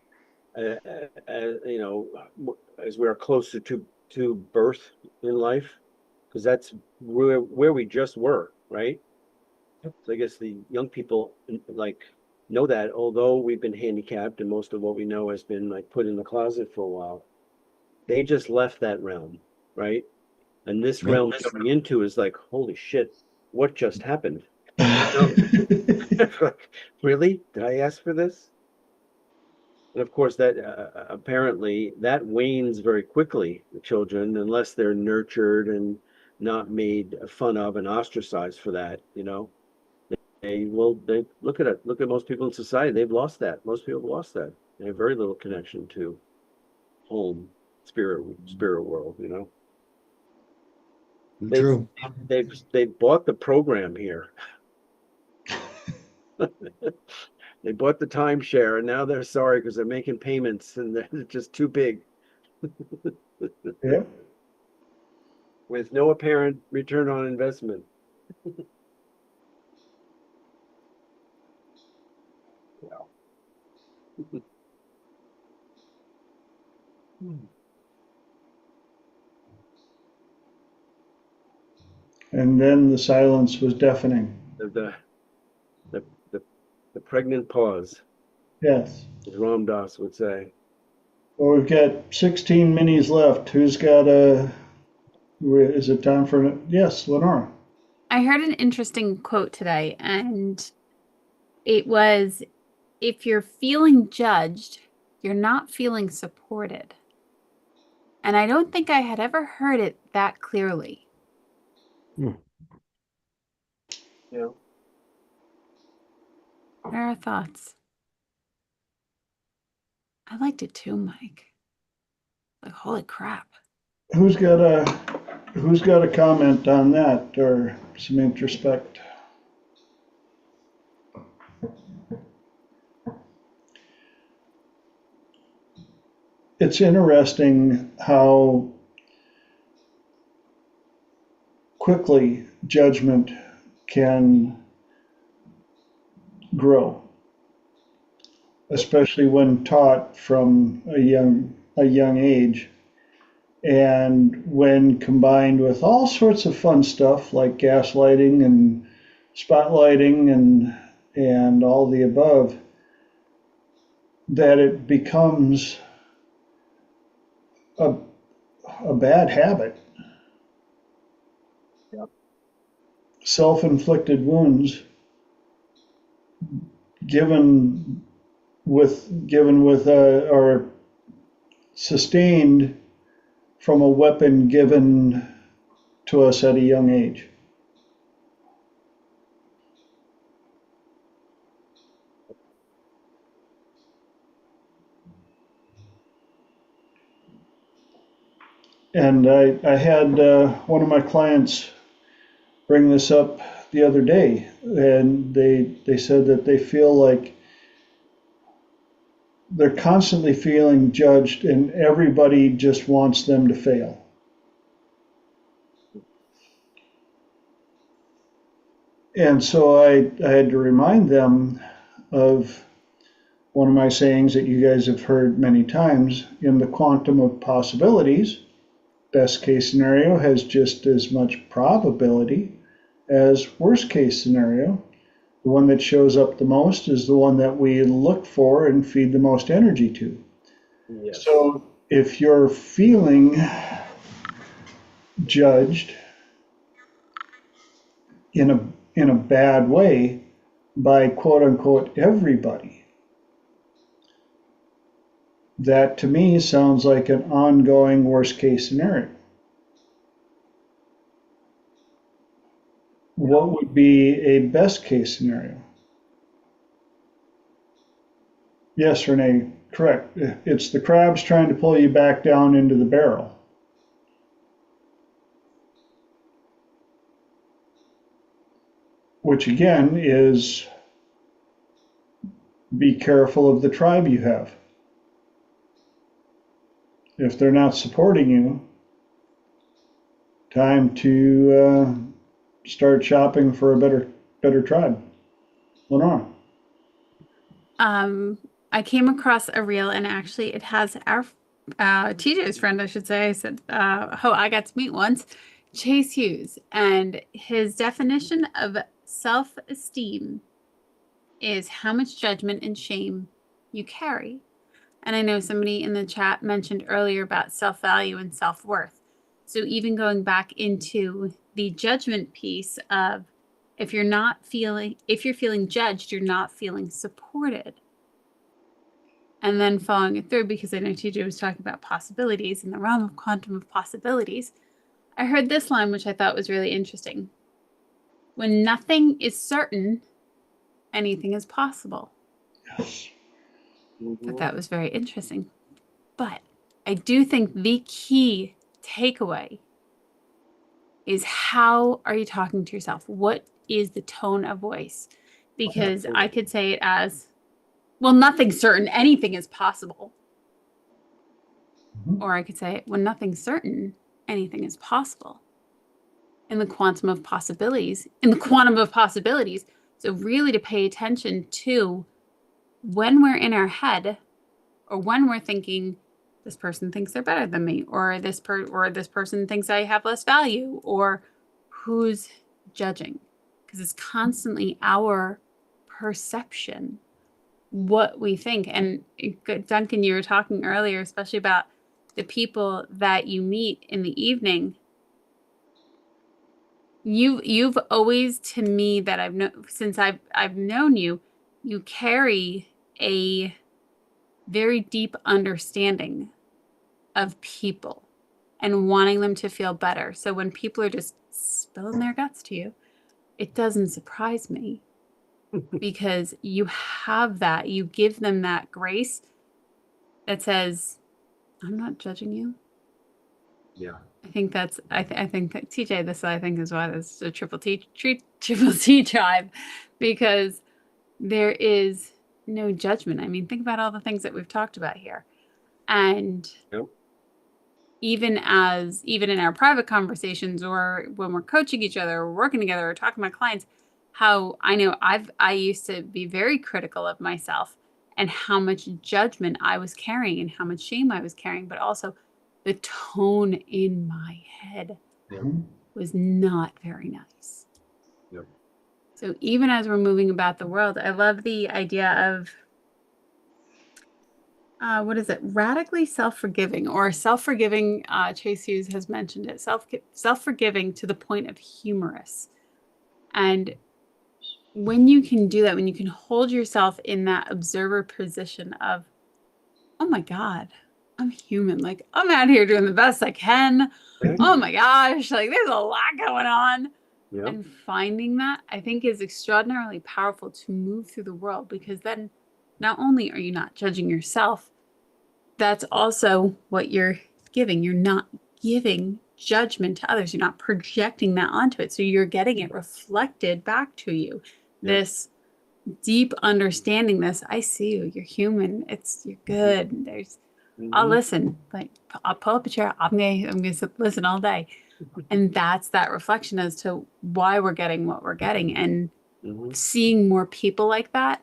as we are closer to birth in life? Because that's where we just were, right? So I guess the young people know that, although we've been handicapped and most of what we know has been like put in the closet for a while, they just left that realm, right? And this Yep. realm coming into is like, holy shit, what just happened? Really? Did I ask for this? And of course, that apparently that wanes very quickly, the children, unless they're nurtured and not made fun of and ostracized for that. They look at it. Look at most people in society. They've lost that. Most people have lost that. They have very little connection to home, spirit world. True. They bought the program here. They bought the timeshare, and now they're sorry because they're making payments and they're just too big. Yeah. With no apparent return on investment. Wow. And then the silence was deafening. The the pregnant pause, Yes. as Ram Dass would say. Well, we've got 16 minis left. Is it time for, yes, Lenora. I heard an interesting quote today, and it was, if you're feeling judged, you're not feeling supported. And I don't think I had ever heard it that clearly. Yeah. What are our thoughts? I liked it too, Mike. Like, holy crap. Who's got a comment on that or some introspect? It's interesting how quickly judgment can grow, especially when taught from a young age, and when combined with all sorts of fun stuff like gaslighting and spotlighting and all the above, that it becomes a bad habit. Yep. Self-inflicted wounds given with or sustained from a weapon given to us at a young age. And I had one of my clients bring this up the other day, and they said that they feel like they're constantly feeling judged and everybody just wants them to fail. And so I had to remind them of one of my sayings that you guys have heard many times: in the quantum of possibilities, best case scenario has just as much probability as worst case scenario. The one that shows up the most is the one that we look for and feed the most energy to. Yes. So if you're feeling judged in a bad way by quote unquote everybody. That to me sounds like an ongoing worst case scenario. What would be a best case scenario? Yes, Renee, correct. It's the crabs trying to pull you back down into the barrel. Which again is be careful of the tribe you have. If they're not supporting you, time to start shopping for a better tribe. Lenore. I came across a reel, and actually it has our TJ's friend, I should say. I said, I got to meet once, Chase Hughes, and his definition of self-esteem is how much judgment and shame you carry. And I know somebody in the chat mentioned earlier about self-value and self-worth. So even going back into the judgment piece of if you're feeling judged, you're not feeling supported. And then following it through, because I know TJ was talking about possibilities in the realm of quantum of possibilities, I heard this line, which I thought was really interesting. When nothing is certain, anything is possible. Yes. I thought that was very interesting. But I do think the key takeaway is how are you talking to yourself? What is the tone of voice? Because I could say it as, well, nothing's certain, anything is possible. Mhm. Or I could say, when nothing's certain, anything is possible. In the quantum of possibilities, So really to pay attention to when we're in our head, or when we're thinking, this person thinks they're better than me, or this person thinks I have less value, or who's judging. Because it's constantly our perception, what we think. And Duncan, you were talking earlier, especially about the people that you meet in the evening. You've always, to me, that since I've known you, you carry a very deep understanding of people and wanting them to feel better. So when people are just spilling their guts to you, it doesn't surprise me because you have that, you give them that grace that says, I'm not judging you. Yeah. I think that's, I think that TJ, this I think is why this is a triple T tribe, because there is no judgment. I mean, think about all the things that we've talked about here. And Yep. even in our private conversations, or when we're coaching each other or working together or talking to my clients, how I know I used to be very critical of myself and how much judgment I was carrying and how much shame I was carrying, but also the tone in my head was not very nice. Yep. So even as we're moving about the world, I love the idea of what is it? Radically self-forgiving, or self-forgiving. Chase Hughes has mentioned it. Self-forgiving to the point of humorous. And when you can do that, when you can hold yourself in that observer position of, oh my God, I'm human. Like, I'm out here doing the best I can. Oh my gosh, like there's a lot going on. Yep. And finding that, I think, is extraordinarily powerful to move through the world, because then not only are you not judging yourself, that's also what you're giving. You're not giving judgment to others. You're not projecting that onto it. So you're getting it reflected back to you. Yeah. This deep understanding, this, I see you, you're human. You're good. I'll listen. Like, I'll pull up a chair. I'm gonna listen all day. And that's that reflection as to why we're getting what we're getting, and seeing more people like that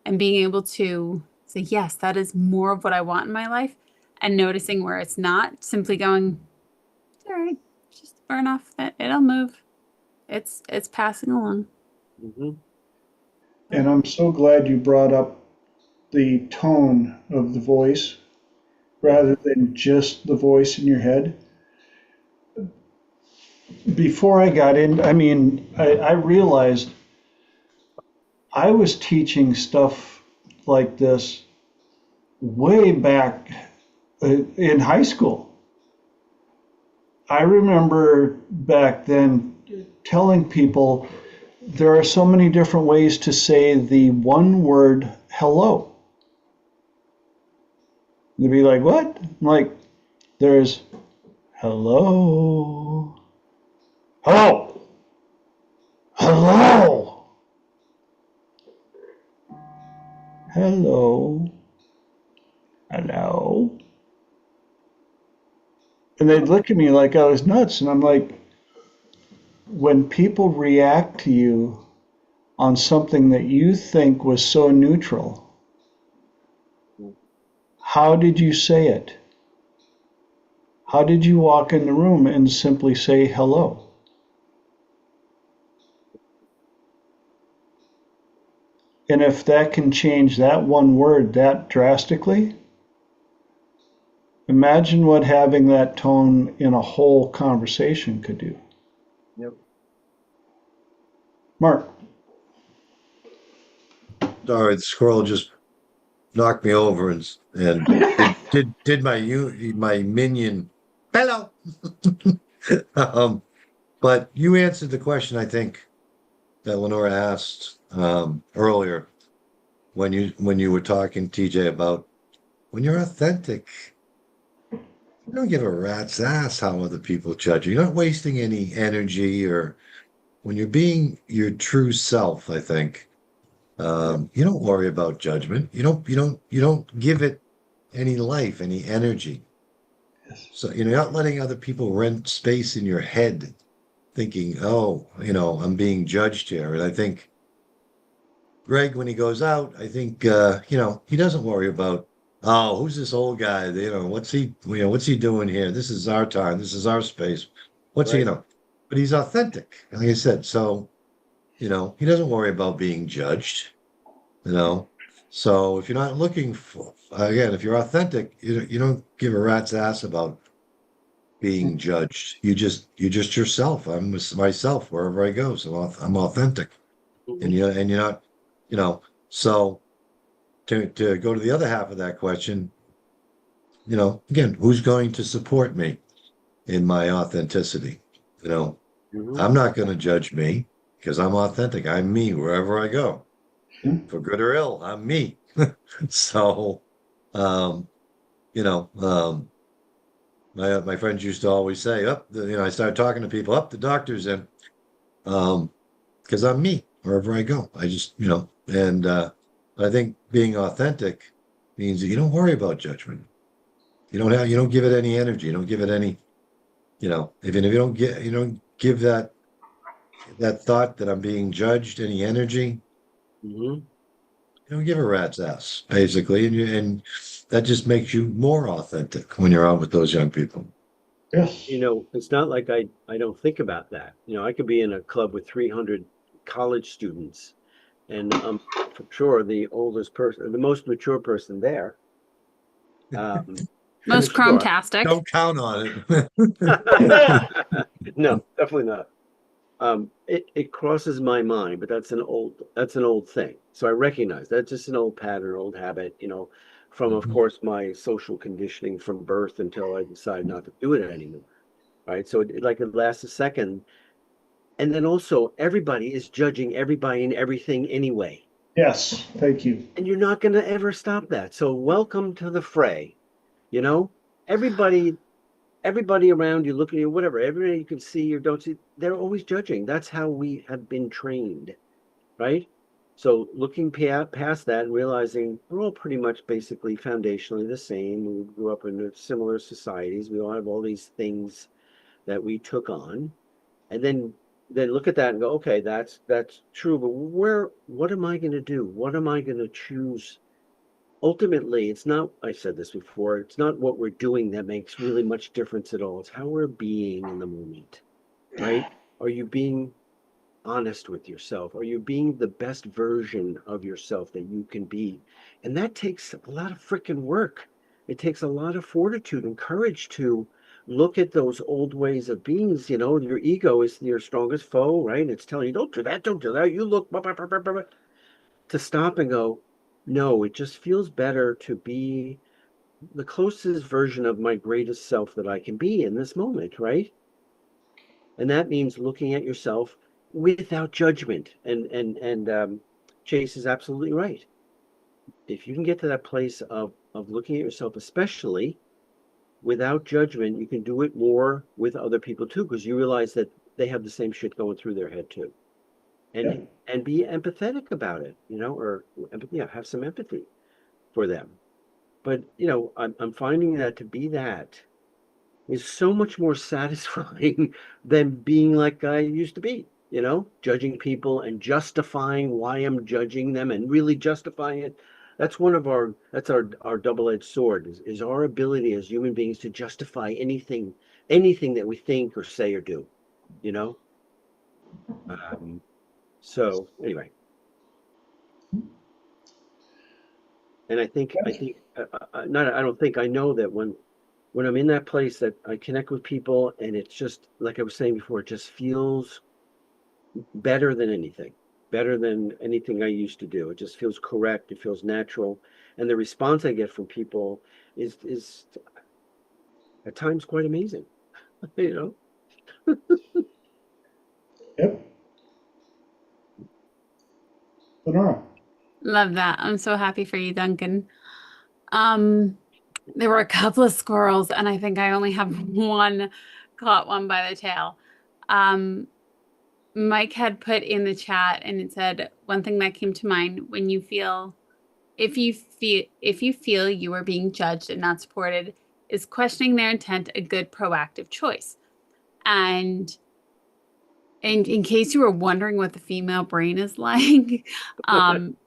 and being able to say, yes, that is more of what I want in my life, and noticing where it's not, simply going, all right, just burn off that. It'll move. It's passing along. And I'm so glad you brought up the tone of the voice rather than just the voice in your head. before I got in, I mean, I realized I was teaching stuff like this way back in high school. I remember back then telling people there are so many different ways to say the one word hello. You'd be like, what? I'm like, there's hello, hello, hello, hello, hello. And they'd look at me like I was nuts. And I'm like, when people react to you on something that you think was so neutral, how did you say it? How did you walk in the room and simply say hello? And if that can change that one word that drastically, imagine what having that tone in a whole conversation could do. Yep. Mark. Sorry, the squirrel just knocked me over and did my minion hello. But you answered the question I think that Lenora asked earlier when you were talking, TJ, about when you're authentic. You don't give a rat's ass how other people judge you. You're not wasting any energy, or when you're being your true self, I think. You don't worry about judgment. You don't give it any life, any energy. So you're not letting other people rent space in your head, thinking, oh, I'm being judged here. And I think Greg, when he goes out, I think he doesn't worry about, oh, who's this old guy? What's he doing here? This is our time. This is our space. What's he, Right. But he's authentic, like I said. So, he doesn't worry about being judged. So if you're not looking for, again, if you're authentic, you don't give a rat's ass about being judged. You're just yourself. I'm myself wherever I go. So I'm authentic, and Mhm. you're not, so to go to the other half of that question, again, who's going to support me in my authenticity? Mhm. I'm not going to judge me because I'm authentic. I'm me wherever I go, for good or ill. I'm me. So, um, you know, um, my friends used to always say, I started talking to people, up the doctor's in, because I'm me wherever I go. I just, and I think being authentic means that you don't worry about judgment. You don't give it any energy. You don't give it any, even if you don't give that thought that I'm being judged any energy. Mhm. You don't give a rat's ass, basically, and that just makes you more authentic when you're out with those young people. Yes. It's not like I don't think about that. I could be in a club with 300 college students, and I'm for sure the oldest person, the most mature person there. Most Sure. chromtastic. Don't count on No, it. definitely not. It crosses my mind, but that's an old thing. So I recognize that's just an old pattern, old habit, from of course my social conditioning from birth until I decide not to do it anymore. Right. So it lasts a second. And then also everybody is judging everybody and everything anyway. Yes. Thank you. And you're not gonna ever stop that. So welcome to the fray. You know, everybody everybody around you, looking at you, whatever, everybody you can see or don't see, they're always judging. That's how we have been trained, right? So looking past that and realizing we're all pretty much basically foundationally the same. We grew up in similar societies. We all have all these things that we took on, and then look at that and go, okay, that's true. But what am I going to do? What am I going to choose? Ultimately, it's not, I said this before, it's not what we're doing that makes really much difference at all. It's how we're being in the moment, right? Are you being honest with yourself? Are you being the best version of yourself that you can be? And that takes a lot of freaking work. It takes a lot of fortitude and courage to look at those old ways of being. Your ego is your strongest foe, right? And it's telling you, don't do that, you look, blah, blah, blah, blah, blah. To stop and go, no, it just feels better to be the closest version of my greatest self that I can be in this moment, right? And that means looking at yourself without judgment. And Chase is absolutely right. If you can get to that place of looking at yourself, especially without judgment, you can do it more with other people too, because you realize that they have the same shit going through their head too. And be empathetic about it, or have some empathy for them. But I'm finding that to be that is so much more satisfying than being like I used to be, judging people and justifying why I'm judging them and really justifying it. That's our double-edged sword is our ability as human beings to justify anything that we think or say or do, so anyway. And I know that when I'm in that place that I connect with people and it's just, like I was saying before, it just feels better than anything I used to do. It just feels correct. It feels natural. And the response I get from people is at times quite amazing, Yep. Lenora. Love that. I'm so happy for you, Duncan. There were a couple of squirrels, and I think I only have one caught one by the tail. Mike had put in the chat, and it said one thing that came to mind when you feel, if you feel you are being judged and not supported, is questioning their intent a good proactive choice? And in case you were wondering what the female brain is like,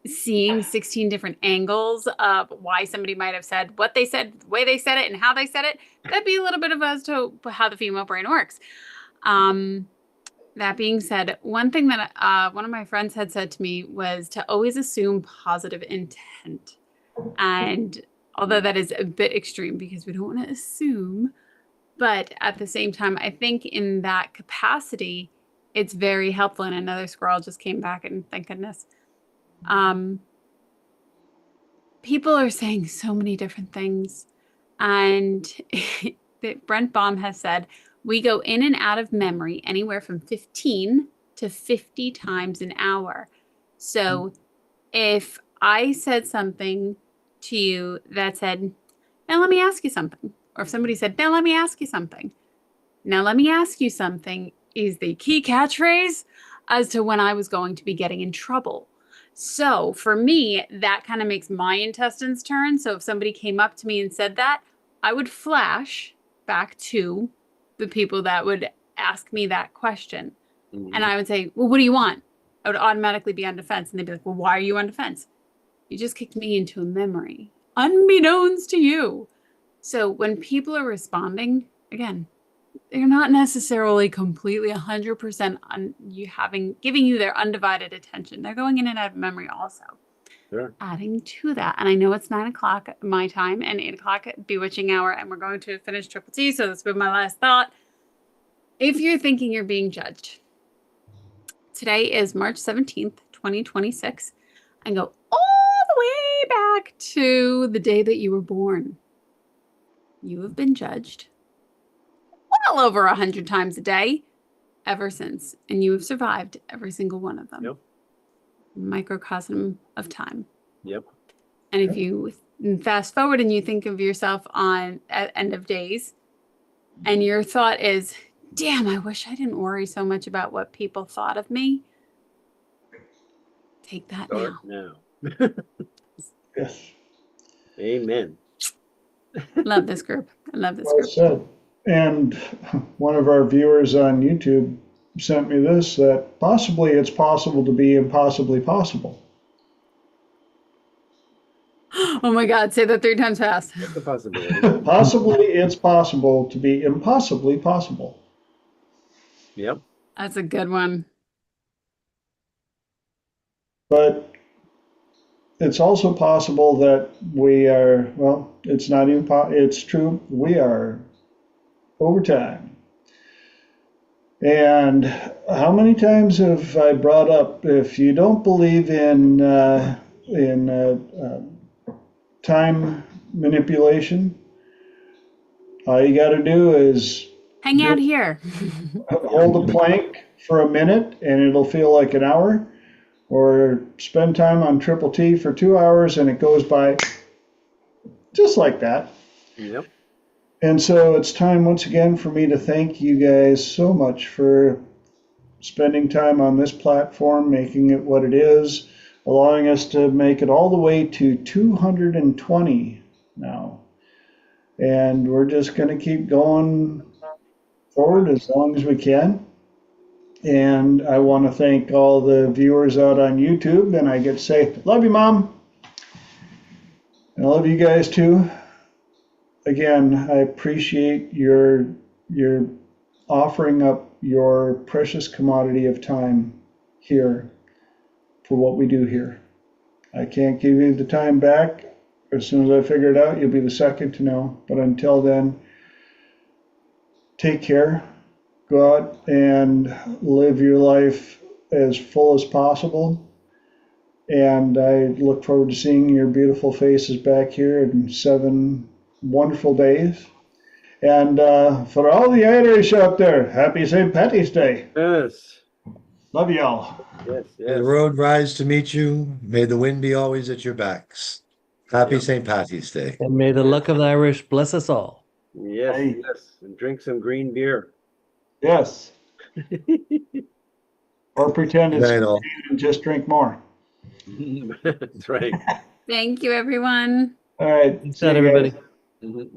seeing 16 different angles of why somebody might have said what they said, the way they said it, and how they said it, that'd be a little bit of as to how the female brain works. That being said, one thing that one of my friends had said to me was to always assume positive intent. And although that is a bit extreme because we don't want to assume, but at the same time, I think in that capacity, it's very helpful. And another squirrel just came back, and thank goodness. People are saying so many different things. And Brent Baum has said, we go in and out of memory anywhere from 15 to 50 times an hour. So if I said something to you that said, now let me ask you something. Or if somebody said, now let me ask you something. Now let me ask you something is the key catchphrase as to when I was going to be getting in trouble. So for me, that kind of makes my intestines turn. So if somebody came up to me and said that, I would flash back to the people that would ask me that question. Mm-hmm. And I would say, well, what do you want? I would automatically be on defense. And they'd be like, well, why are you on defense? You just kicked me into a memory, unbeknownst to you. So when people are responding, again, they're not necessarily completely 100% on giving you their undivided attention. They're going in and out of memory also. Sure. Adding to that, and I know it's 9 o'clock my time and 8 o'clock bewitching hour, and we're going to finish Triple T, so this will be my last thought. If you're thinking you're being judged, today is March 17th, 2026, and go all the way back to the day that you were born. You have been judged well over 100 times a day ever since, and you have survived every single one of them. Yep. Microcosm of time. Yep. And if you fast forward and you think of yourself at end of days, and your thought is, damn, I wish I didn't worry so much about what people thought of me. Take that now. Yes. Amen. Love this group. I love this well group. Said. And one of our viewers on YouTube sent me this, that possibly it's possible to be impossibly possible. Oh my God, say that 3 times fast. That's a possibility. Possibly it's possible to be impossibly possible. Yep. That's a good one. But it's also possible that we are, well, it's not even, it's true, we are overtime. And how many times have I brought up, if you don't believe in time manipulation, all you got to do is Hang out here. hold a plank for a minute and it'll feel like an hour, or spend time on Triple T for 2 hours and it goes by just like that. Yep. And so it's time once again for me to thank you guys so much for spending time on this platform, making it what it is, allowing us to make it all the way to 220 now. And we're just going to keep going forward as long as we can. And I want to thank all the viewers out on YouTube, and I get to say, love you, Mom. And I love you guys too. Again, I appreciate your offering up your precious commodity of time here for what we do here. I can't give you the time back. As soon as I figure it out, you'll be the second to know. But until then, take care. Go out and live your life as full as possible. And I look forward to seeing your beautiful faces back here in 7 wonderful days. And for all the Irish out there, happy St. Patty's Day. Yes. Love y'all. Yes. May the Yes. road rise to meet you. May the wind be always at your backs. Happy Yep. St. Patty's Day. And may the luck of the Irish bless us all. Yes. Hey. Yes. And drink some green beer. Yes. Or pretend it's Good night, all. and just drink more. That's right. Thank you, everyone. All right. Thanks, See you everybody. guys. Mhm.